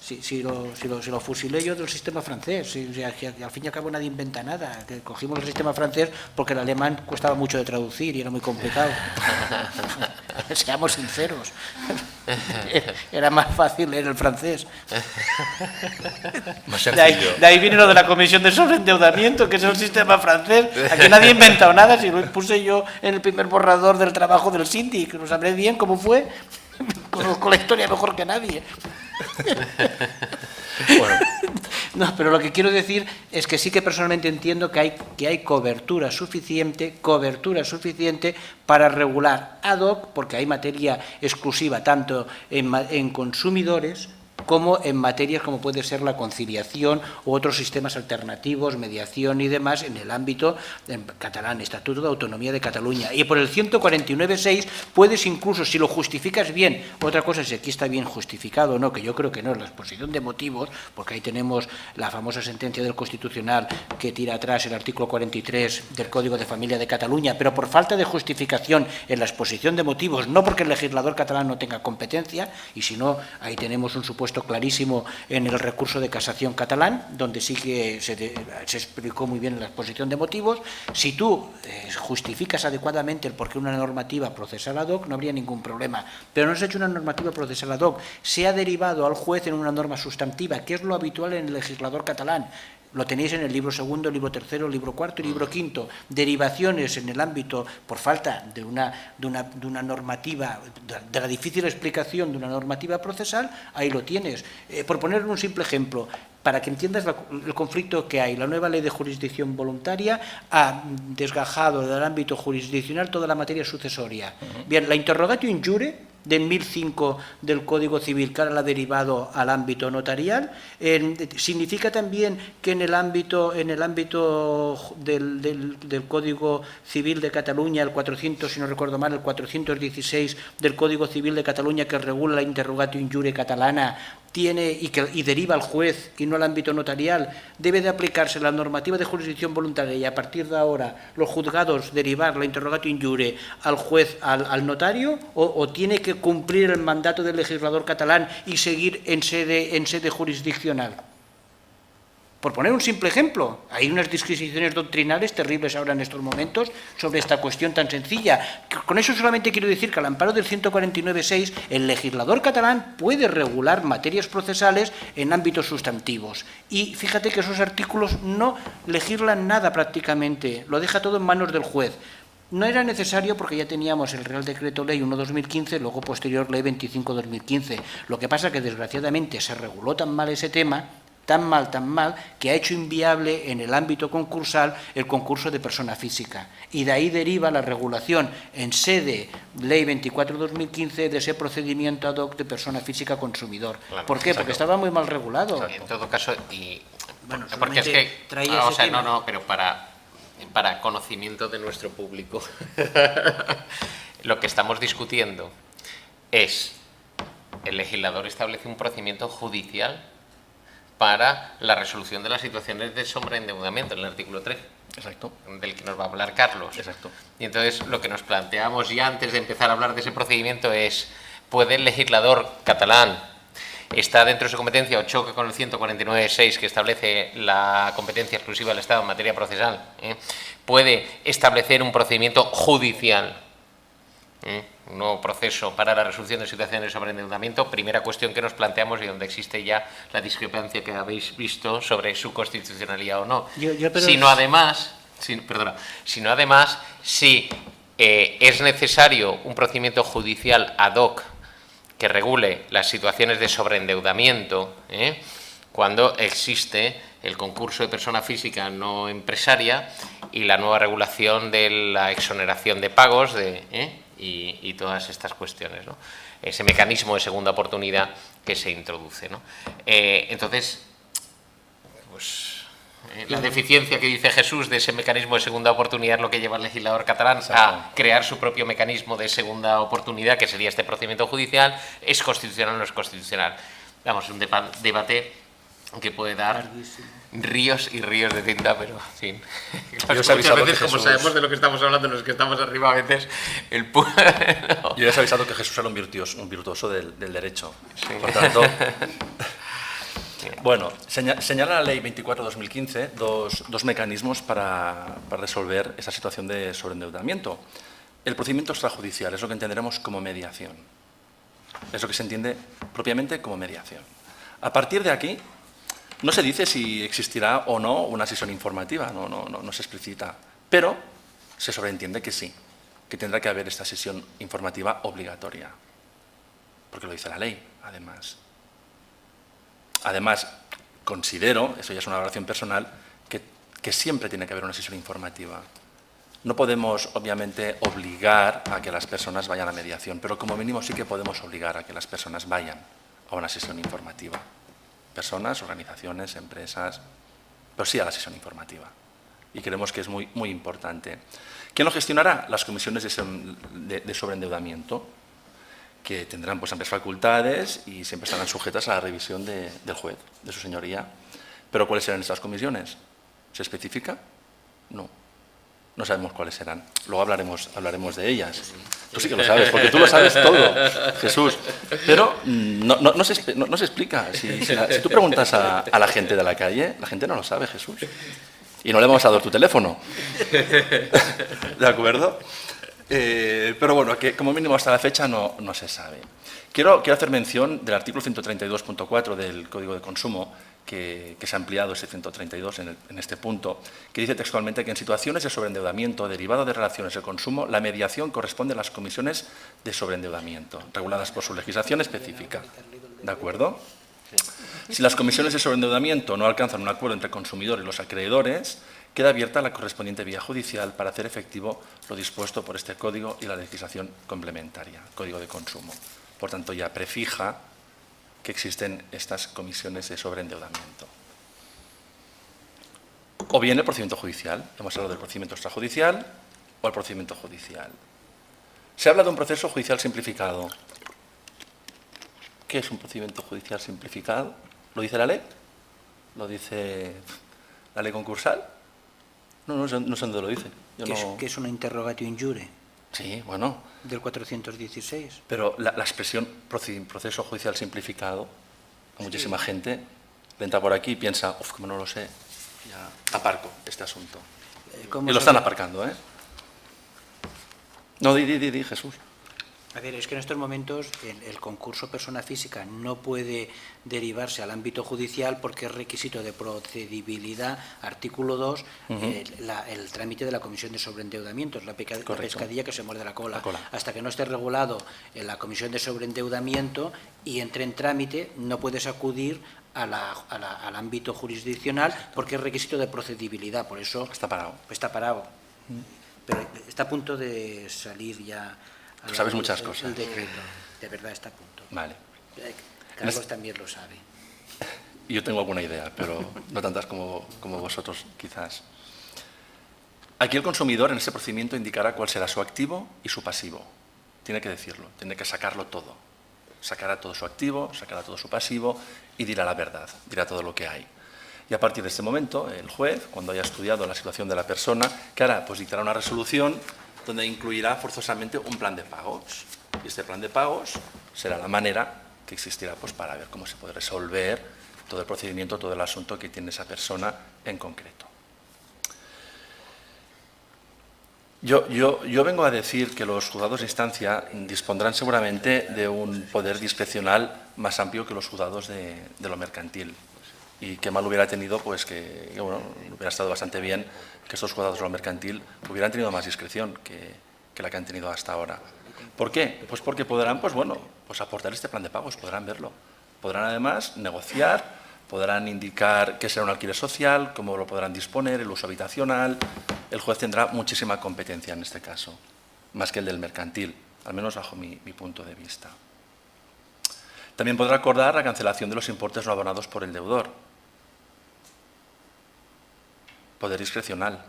si lo fusilé yo del sistema francés, si al fin y al cabo nadie inventa nada, que cogimos el sistema francés porque el alemán costaba mucho de traducir y era muy complicado. Seamos sinceros, era más fácil leer el francés. Más De ahí, sencillo. de ahí viene lo de la comisión de sobreendeudamiento, que es el sistema francés. Aquí nadie ha inventado nada, si lo puse yo en el primer borrador del trabajo del síndic, lo sabré bien cómo fue. Conozco la historia mejor que nadie. Bueno, No, pero lo que quiero decir es que sí que personalmente entiendo que hay cobertura suficiente para regular ad hoc, porque hay materia exclusiva tanto en consumidores como en materias como puede ser la conciliación u otros sistemas alternativos, mediación y demás en el ámbito catalán, Estatuto de Autonomía de Cataluña. Y por el 149.6 puedes incluso, si lo justificas bien, otra cosa es si aquí está bien justificado o no, que yo creo que no, es la exposición de motivos, porque ahí tenemos la famosa sentencia del Constitucional que tira atrás el artículo 43 del Código de Familia de Cataluña, pero por falta de justificación en la exposición de motivos, no porque el legislador catalán no tenga competencia, y si no, ahí tenemos un supuesto clarísimo en el recurso de casación catalán, donde sí que se explicó muy bien en la exposición de motivos. Si tú justificas adecuadamente el por qué una normativa procesal ad hoc, no habría ningún problema. Pero no se ha hecho una normativa procesal ad hoc, se ha derivado al juez en una norma sustantiva, que es lo habitual en el legislador catalán. Lo tenéis en el libro segundo, libro tercero, libro cuarto y libro quinto. Derivaciones en el ámbito, por falta de una normativa, de la difícil explicación de una normativa procesal, ahí lo tienes. Por poner un simple ejemplo, para que entiendas el conflicto que hay, la nueva ley de jurisdicción voluntaria ha desgajado del ámbito jurisdiccional toda la materia sucesoria. Bien, la interrogatio in jure del 1005 del Código Civil, que ahora la ha derivado al ámbito notarial, significa también que en el ámbito del Código Civil de Cataluña, el 400, si no recuerdo mal, el 416 del Código Civil de Cataluña, que regula la interrogatio in jure catalana, y deriva al juez y no al ámbito notarial, debe de aplicarse la normativa de jurisdicción voluntaria y a partir de ahora los juzgados derivar la interrogatio in jure al juez, al notario, o tiene que cumplir el mandato del legislador catalán y seguir en sede jurisdiccional. Por poner un simple ejemplo, hay unas disquisiciones doctrinales terribles ahora en estos momentos sobre esta cuestión tan sencilla. Con eso solamente quiero decir que al amparo del 149.6 el legislador catalán puede regular materias procesales en ámbitos sustantivos. Y fíjate que esos artículos no legislan nada prácticamente, lo deja todo en manos del juez. No era necesario porque ya teníamos el Real Decreto Ley 1/2015, luego posterior Ley 25/2015. Lo que pasa es que desgraciadamente se reguló tan mal ese tema tan mal, que ha hecho inviable en el ámbito concursal el concurso de persona física. Y de ahí deriva la regulación en sede Ley 24/2015 de ese procedimiento ad hoc de persona física consumidor. Claro, ¿Por qué? Porque estaba muy mal regulado. En todo caso, y Bueno, porque es que traía ese tema. no, pero para conocimiento de nuestro público, lo que estamos discutiendo es el legislador establece un procedimiento judicial para la resolución de las situaciones de sobreendeudamiento, en el artículo 3. Exacto. Del que nos va a hablar Carlos. Exacto. Y entonces lo que nos planteamos ya antes de empezar a hablar de ese procedimiento es, ¿puede el legislador catalán, está dentro de su competencia o choque con el 149.6 que establece la competencia exclusiva del Estado en materia procesal, puede establecer un procedimiento judicial, un nuevo proceso para la resolución de situaciones de sobreendeudamiento? Primera cuestión que nos planteamos y donde existe ya la discrepancia que habéis visto sobre su constitucionalidad o no. Sino además, si es necesario un procedimiento judicial ad hoc que regule las situaciones de sobreendeudamiento, cuando existe el concurso de persona física no empresaria y la nueva regulación de la exoneración de pagos y todas estas cuestiones, ¿no? Ese mecanismo de segunda oportunidad que se introduce, ¿no? Entonces, pues la deficiencia que dice Jesús de ese mecanismo de segunda oportunidad es lo que lleva al legislador catalán a crear su propio mecanismo de segunda oportunidad, que sería este procedimiento judicial. ¿Es constitucional o no es constitucional? Vamos, un debate que puede dar ríos y ríos de tinta, pero en fin. Muchas veces, como sabemos de lo que estamos hablando, los que estamos arriba, a veces el Yo ya os he avisado que Jesús era un virtuoso del derecho. Sí. Por tanto, bueno, señala la Ley 24/2015 dos mecanismos para resolver esa situación de sobreendeudamiento. El procedimiento extrajudicial es lo que entenderemos como mediación. Es lo que se entiende propiamente como mediación. A partir de aquí, no se dice si existirá o no una sesión informativa, no se explicita, pero se sobreentiende que sí, que tendrá que haber esta sesión informativa obligatoria, porque lo dice la ley, además. Además, considero, eso ya es una valoración personal, que siempre tiene que haber una sesión informativa. No podemos, obviamente, obligar a que las personas vayan a mediación, pero como mínimo sí que podemos obligar a que las personas vayan a una sesión informativa. Personas, organizaciones, empresas, pero sí a la sesión informativa. Y creemos que es muy, muy importante. ¿Quién lo gestionará? Las comisiones de sobreendeudamiento, que tendrán pues amplias facultades y siempre estarán sujetas a la revisión del juez, de su señoría. ¿Pero cuáles serán estas comisiones? ¿Se especifica? No. No sabemos cuáles serán. Luego hablaremos de ellas. Tú sí que lo sabes, porque tú lo sabes todo, Jesús. Pero no se explica. Si tú preguntas a la gente de la calle, la gente no lo sabe, Jesús. Y no le vamos a dar tu teléfono. ¿De acuerdo? Pero bueno, que como mínimo hasta la fecha no se sabe. Quiero hacer mención del artículo 132.4 del Código de Consumo, que se ha ampliado ese 132 en este punto, que dice textualmente que en situaciones de sobreendeudamiento derivado de relaciones de consumo, la mediación corresponde a las comisiones de sobreendeudamiento, reguladas por su legislación específica. ¿De acuerdo? Si las comisiones de sobreendeudamiento no alcanzan un acuerdo entre el consumidor y los acreedores, queda abierta la correspondiente vía judicial para hacer efectivo lo dispuesto por este código y la legislación complementaria, Código de Consumo. Por tanto, ya prefija que existen estas comisiones de sobreendeudamiento. O bien el procedimiento judicial, hemos hablado del procedimiento extrajudicial o el procedimiento judicial. Se habla de un proceso judicial simplificado. ¿Qué es un procedimiento judicial simplificado? ¿Lo dice la ley? ¿Lo dice la ley concursal? No sé dónde lo dice. ¿Qué es una interrogatio injure? Sí, bueno. Del 416. Pero la expresión proceso judicial simplificado, a muchísima gente le entra por aquí y piensa, como no lo sé, ya aparco este asunto. Y lo están aparcando, ¿eh? No, di, Jesús. A ver, es que en estos momentos el concurso persona física no puede derivarse al ámbito judicial porque es requisito de procedibilidad, artículo 2, el trámite de la comisión de sobreendeudamiento, es la pescadilla que se muerde la cola. Hasta que no esté regulado en la comisión de sobreendeudamiento y entre en trámite, no puedes acudir al ámbito jurisdiccional, porque es requisito de procedibilidad, por eso Está parado. está parado. Pero está a punto de salir ya. Tú sabes muchas cosas. El decreto, de verdad está a punto. Vale. Carlos también lo sabe. Yo tengo alguna idea, pero no tantas como vosotros, quizás. Aquí el consumidor en ese procedimiento indicará cuál será su activo y su pasivo. Tiene que decirlo, tiene que sacarlo todo. Sacará todo su activo, sacará todo su pasivo y dirá la verdad, dirá todo lo que hay. Y a partir de este momento, el juez, cuando haya estudiado la situación de la persona, ¿qué hará? Pues dictará una resolución donde incluirá forzosamente un plan de pagos. Y este plan de pagos será la manera que existirá pues, para ver cómo se puede resolver todo el procedimiento, todo el asunto que tiene esa persona en concreto. Yo vengo a decir que los juzgados de instancia dispondrán seguramente de un poder discrecional más amplio que los juzgados de lo mercantil. Y qué mal hubiera tenido, pues que bueno, hubiera estado bastante bien que estos juzgados de lo mercantil hubieran tenido más discreción que la que han tenido hasta ahora. ¿Por qué? Pues porque podrán, pues bueno, pues aportar este plan de pagos, podrán verlo. Podrán además negociar, podrán indicar qué será un alquiler social, cómo lo podrán disponer, el uso habitacional. El juez tendrá muchísima competencia en este caso, más que el del mercantil, al menos bajo mi punto de vista. También podrá acordar la cancelación de los importes no abonados por el deudor. Poder discrecional.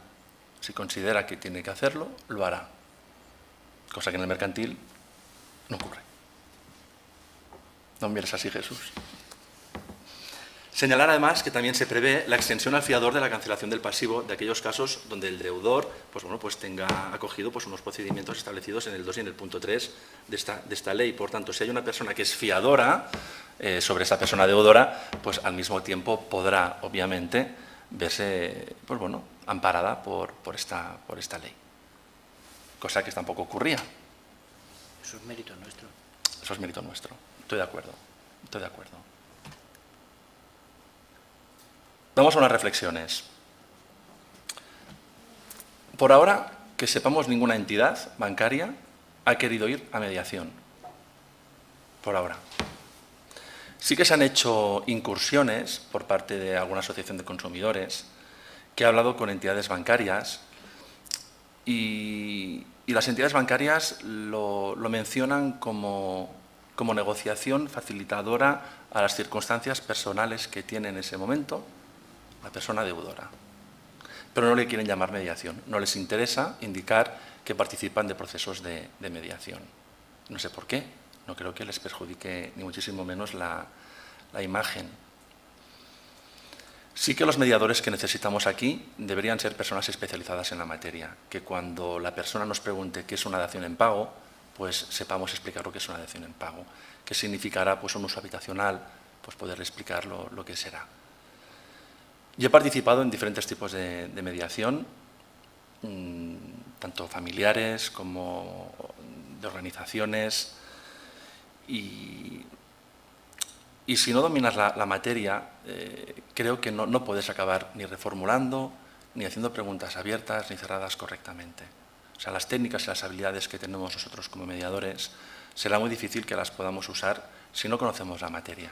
Si considera que tiene que hacerlo, lo hará. Cosa que en el mercantil no ocurre. No mires así, Jesús. Señalar además que también se prevé la extensión al fiador de la cancelación del pasivo de aquellos casos donde el deudor pues tenga acogido pues unos procedimientos establecidos en el 2 y en el punto 3 de esta ley. Por tanto, si hay una persona que es fiadora sobre esa persona deudora, pues al mismo tiempo podrá, obviamente, verse pues amparada por esta ley. Cosa que tampoco ocurría. Eso es mérito nuestro. Eso es mérito nuestro. Estoy de acuerdo. Vamos a unas reflexiones. Por ahora, que sepamos, ninguna entidad bancaria ha querido ir a mediación. Por ahora. Sí que se han hecho incursiones por parte de alguna asociación de consumidores que ha hablado con entidades bancarias y las entidades bancarias lo mencionan como negociación facilitadora a las circunstancias personales que tiene en ese momento la persona deudora. Pero no le quieren llamar mediación, no les interesa indicar que participan de procesos de mediación. No sé por qué, no creo que les perjudique ni muchísimo menos la imagen. Sí que los mediadores que necesitamos aquí deberían ser personas especializadas en la materia, que cuando la persona nos pregunte qué es una dación en pago, pues sepamos explicar lo que es una dación en pago, qué significará pues un uso habitacional, pues poderle explicar lo que será. Yo he participado en diferentes tipos de mediación, tanto familiares como de organizaciones, y si no dominas la materia, creo que no puedes acabar ni reformulando, ni haciendo preguntas abiertas, ni cerradas correctamente. O sea, las técnicas y las habilidades que tenemos nosotros como mediadores, será muy difícil que las podamos usar si no conocemos la materia.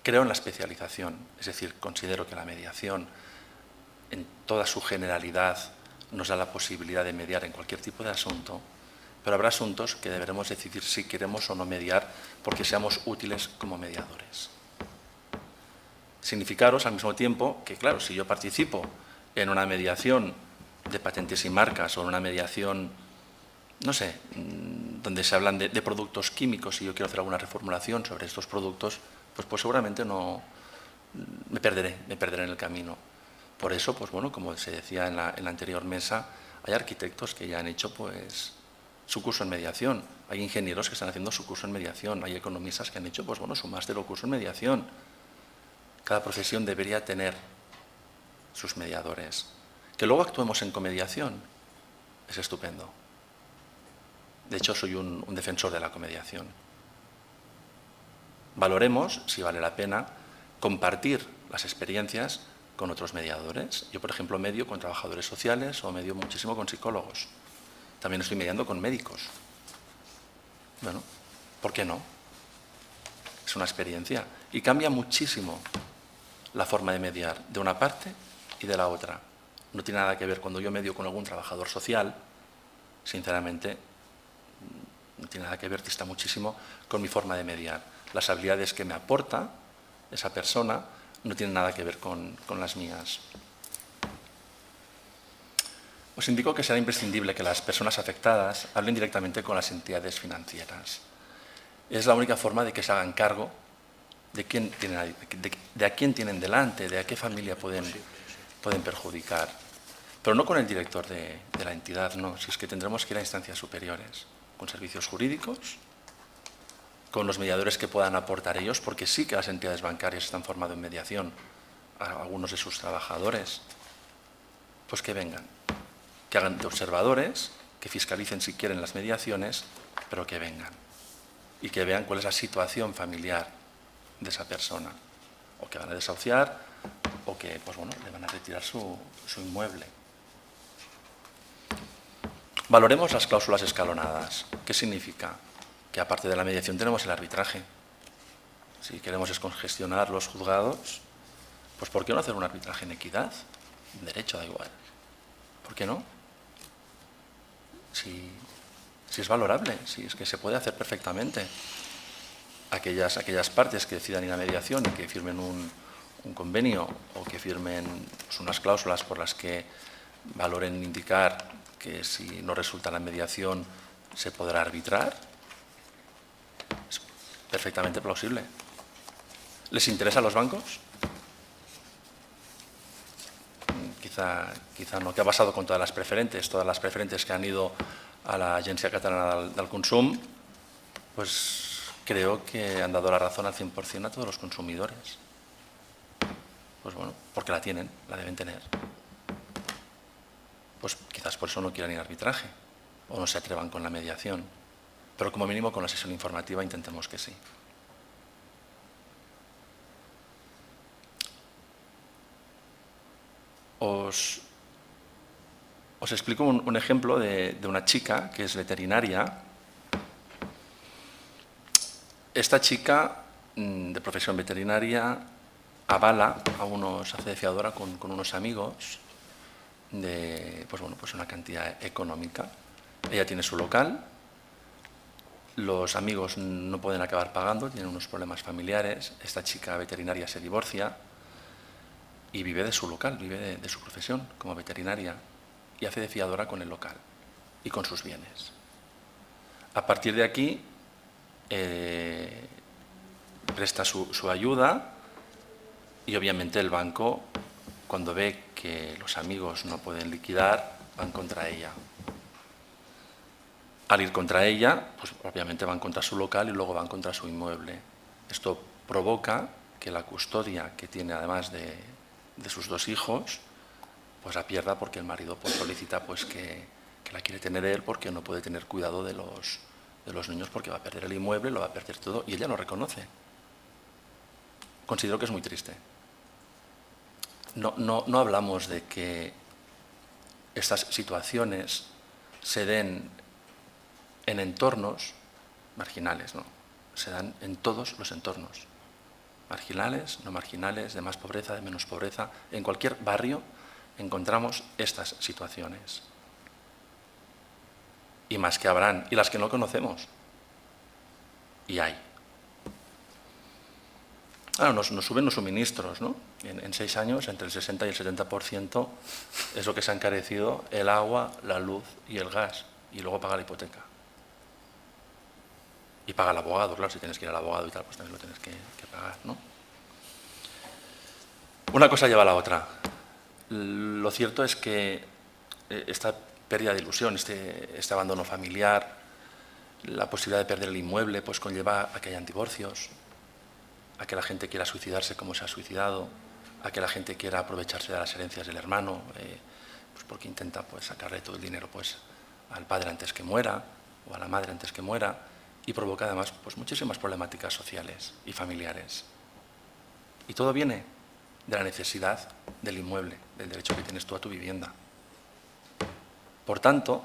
Creo en la especialización, es decir, considero que la mediación en toda su generalidad nos da la posibilidad de mediar en cualquier tipo de asunto, pero habrá asuntos que deberemos decidir si queremos o no mediar porque seamos útiles como mediadores. Significaros al mismo tiempo que, claro, si yo participo en una mediación de patentes y marcas o en una mediación, no sé, donde se hablan de productos químicos y yo quiero hacer alguna reformulación sobre estos productos, pues seguramente no me perderé en el camino. Por eso, pues bueno, como se decía en la anterior mesa, hay arquitectos que ya han hecho pues su curso en mediación, hay ingenieros que están haciendo su curso en mediación, hay economistas que han hecho pues bueno su máster o curso en mediación. Cada profesión debería tener sus mediadores. Que luego actuemos en comediación es estupendo. De hecho, soy un defensor de la comediación. Valoremos si vale la pena compartir las experiencias con otros mediadores. Yo, por ejemplo, medio con trabajadores sociales o medio muchísimo con psicólogos. También estoy mediando con médicos. Bueno, ¿por qué no? una experiencia y cambia muchísimo la forma de mediar de una parte y de la otra. No tiene nada que ver cuando yo medio con algún trabajador social, sinceramente, no tiene nada que ver, dista muchísimo con mi forma de mediar. Las habilidades que me aporta esa persona no tienen nada que ver con las mías. Os indico que será imprescindible que las personas afectadas hablen directamente con las entidades financieras. Es la única forma de que se hagan cargo de a quién tienen delante, de a qué familia pueden perjudicar. Pero no con el director de la entidad, no, si es que tendremos que ir a instancias superiores, con servicios jurídicos, con los mediadores que puedan aportar ellos, porque sí que las entidades bancarias están formando en mediación a algunos de sus trabajadores, pues que vengan, que hagan de observadores, que fiscalicen si quieren las mediaciones, pero que vengan y que vean cuál es la situación familiar de esa persona, o que van a desahuciar, o que pues bueno, le van a retirar su inmueble. Valoremos las cláusulas escalonadas. ¿Qué significa? Que aparte de la mediación tenemos el arbitraje. Si queremos descongestionar los juzgados, pues ¿por qué no hacer un arbitraje en equidad? En derecho da igual. ¿Por qué no? Si es valorable, si es que se puede hacer perfectamente. Aquellas partes que decidan ir a mediación y que firmen un convenio o que firmen pues, unas cláusulas por las que valoren indicar que si no resulta la mediación se podrá arbitrar, es perfectamente plausible. ¿Les interesa a los bancos? Quizá no. ¿Qué ha pasado con todas las preferentes? Todas las preferentes que han ido a la Agència Catalana del Consum, pues creo que han dado la razón al 100% a todos los consumidores. Pues bueno, porque la tienen, la deben tener. Pues quizás por eso no quieran ir a arbitraje o no se atrevan con la mediación. Pero como mínimo con la sesión informativa intentemos que sí. Os explico un ejemplo de una chica que es veterinaria. Esta chica de profesión veterinaria avala hace de fiadora con unos amigos de pues una cantidad económica. Ella tiene su local, los amigos no pueden acabar pagando, tienen unos problemas familiares, esta chica veterinaria se divorcia y vive de su local, vive de su profesión como veterinaria y hace de fiadora con el local y con sus bienes. A partir de aquí presta su ayuda y obviamente el banco, cuando ve que los amigos no pueden liquidar, van contra ella. Al ir contra ella, pues obviamente van contra su local y luego van contra su inmueble. Esto provoca que la custodia que tiene además de sus dos hijos, pues la pierda porque el marido pues solicita pues que la quiere tener él porque no puede tener cuidado de los niños porque va a perder el inmueble, lo va a perder todo y ella lo reconoce. Considero que es muy triste. No hablamos de que estas situaciones se den en entornos marginales, no. Se dan en todos los entornos. Marginales, no marginales, de más pobreza, de menos pobreza. En cualquier barrio encontramos estas situaciones. Y más que habrán, y las que no conocemos. Y hay. Claro, nos suben los suministros, ¿no? En 6 años, entre el 60 y el 70% es lo que se ha encarecido el agua, la luz y el gas. Y luego paga la hipoteca. Y paga el abogado, claro, si tienes que ir al abogado y tal, pues también lo tienes que pagar, ¿no? Una cosa lleva a la otra. Lo cierto es que esta pérdida de ilusión, este abandono familiar, la posibilidad de perder el inmueble, pues conlleva a que hayan divorcios, a que la gente quiera suicidarse como se ha suicidado, a que la gente quiera aprovecharse de las herencias del hermano, pues porque intenta pues sacarle todo el dinero pues al padre antes que muera o a la madre antes que muera, y provoca además pues muchísimas problemáticas sociales y familiares. Y todo viene de la necesidad del inmueble, del derecho que tienes tú a tu vivienda. Por tanto,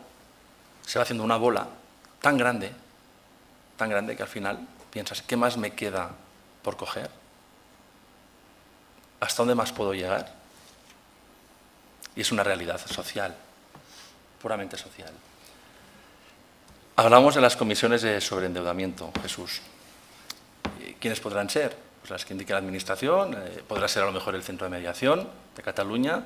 se va haciendo una bola tan grande que al final piensas, ¿qué más me queda por coger? ¿Hasta dónde más puedo llegar? Y es una realidad social, puramente social. Hablamos de las comisiones de sobreendeudamiento, Jesús. ¿Quiénes podrán ser? Pues las que indique la Administración, podrá ser a lo mejor el Centro de Mediación de Cataluña,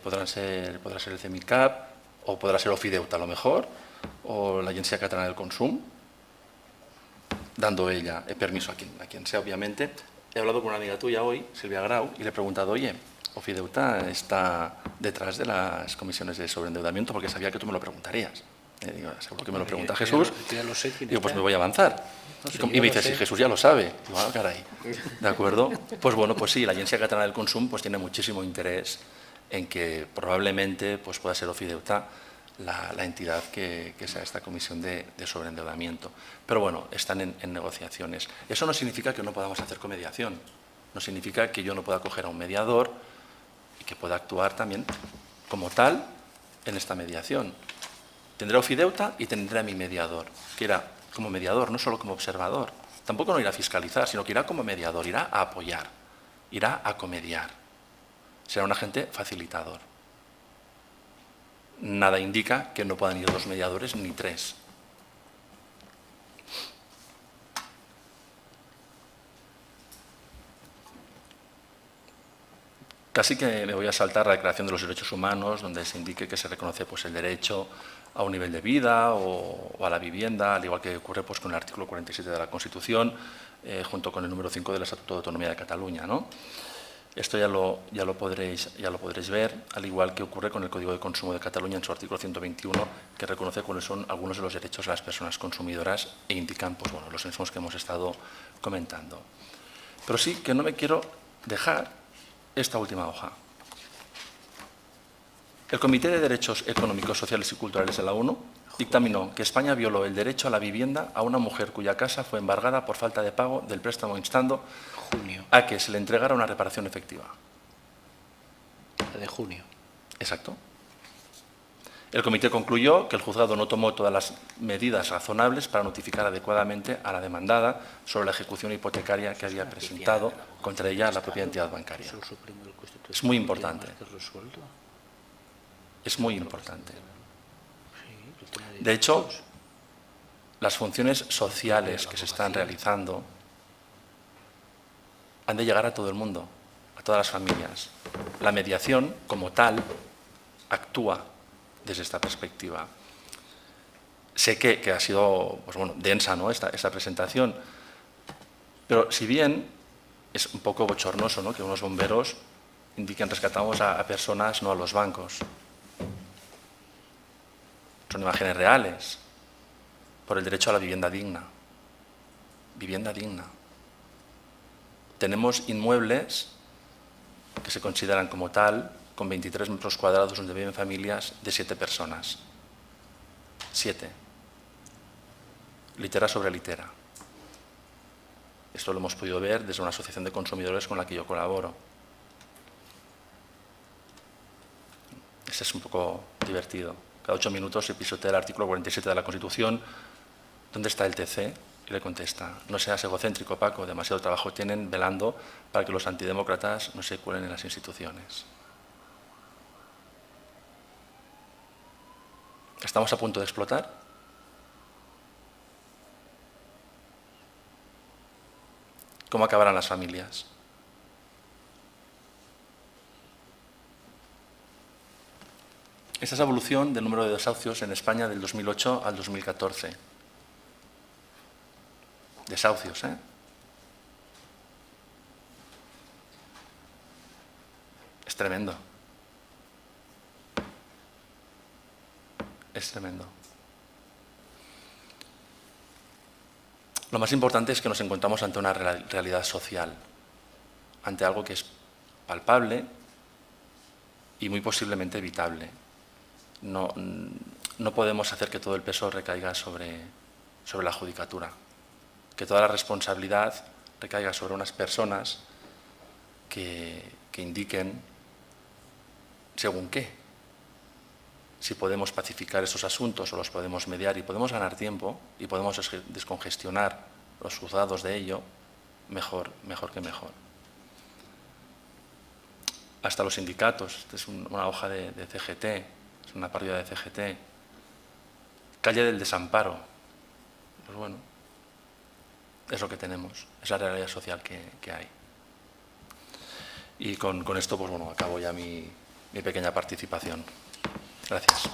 podrá ser el CEMICAP, o podrá ser Ofideuta a lo mejor, o la Agencia Catalana del Consum, dando ella permiso a quien sea, obviamente. He hablado con una amiga tuya hoy, Silvia Grau, y le he preguntado, oye, Ofideuta está detrás de las comisiones de sobreendeudamiento porque sabía que tú me lo preguntarías. Digo, seguro que me lo pregunta Jesús. Ya lo sé, Digo, pues me voy a avanzar. Y me dice, si Jesús ya lo sabe. Digo, ah, caray. ¿De acuerdo? Pues bueno, pues sí, la Agencia Catalana del Consum pues tiene muchísimo interés en que probablemente pues pueda ser Ofideuta la entidad que sea esta comisión de sobreendeudamiento. Pero bueno, están en negociaciones. Eso no significa que no podamos hacer comediación. No significa que yo no pueda coger a un mediador y que pueda actuar también como tal en esta mediación. Tendré a Ofideuta y tendré a mi mediador, que irá como mediador, no solo como observador. Tampoco no irá a fiscalizar, sino que irá como mediador, irá a apoyar, irá a comediar. Será un agente facilitador. Nada indica que no puedan ir 2 mediadores ni 3. Casi que me voy a saltar la Declaración de los Derechos Humanos, donde se indique que se reconoce pues, el derecho a un nivel de vida o a la vivienda, al igual que ocurre pues, con el artículo 47 de la Constitución, junto con el número 5 del Estatuto de Autonomía de Cataluña, ¿no? Esto ya lo podréis ver, al igual que ocurre con el Código de Consumo de Cataluña en su artículo 121, que reconoce cuáles son algunos de los derechos de las personas consumidoras e indican pues, bueno, los mismos que hemos estado comentando. Pero sí que no me quiero dejar esta última hoja. El Comité de Derechos Económicos, Sociales y Culturales de la ONU dictaminó que España violó el derecho a la vivienda a una mujer cuya casa fue embargada por falta de pago del préstamo, instando a que se le entregara una reparación efectiva. La de junio. Exacto. El comité concluyó que el juzgado no tomó todas las medidas razonables para notificar adecuadamente a la demandada sobre la ejecución hipotecaria que había presentado contra ella la propia entidad bancaria. Es muy importante. Es muy importante. De hecho, las funciones sociales que se están realizando han de llegar a todo el mundo, a todas las familias. La mediación, como tal, actúa desde esta perspectiva. Sé que ha sido pues bueno, densa, ¿no? esta presentación, pero si bien es un poco bochornoso, ¿no? que unos bomberos indiquen rescatamos a personas, no a los bancos. Son imágenes reales por el derecho a la vivienda digna. Vivienda digna. Tenemos inmuebles que se consideran como tal, con 23 metros cuadrados donde viven familias de 7 personas. 7. Litera sobre litera. Esto lo hemos podido ver desde una asociación de consumidores con la que yo colaboro. Este es un poco divertido. Cada 8 minutos se pisotea el artículo 47 de la Constitución. ¿Dónde está el TC? Y le contesta, no seas egocéntrico, Paco, demasiado trabajo tienen velando para que los antidemócratas no se cuelen en las instituciones. ¿Estamos a punto de explotar? ¿Cómo acabarán las familias? Esta es la evolución del número de desahucios en España del 2008 al 2014. Desahucios, ¿eh? Es tremendo. Es tremendo. Lo más importante es que nos encontramos ante una realidad social, ante algo que es palpable y muy posiblemente evitable. No podemos hacer que todo el peso recaiga sobre la judicatura, que toda la responsabilidad recaiga sobre unas personas que indiquen según qué. Si podemos pacificar esos asuntos o los podemos mediar y podemos ganar tiempo y podemos descongestionar los juzgados de ello, mejor que mejor. Hasta los sindicatos, esta es una hoja de CGT, es una partida de CGT. Calle del desamparo. Pues bueno, es lo que tenemos, es la realidad social que hay. Y con esto, pues bueno, acabo ya mi pequeña participación. Gracias.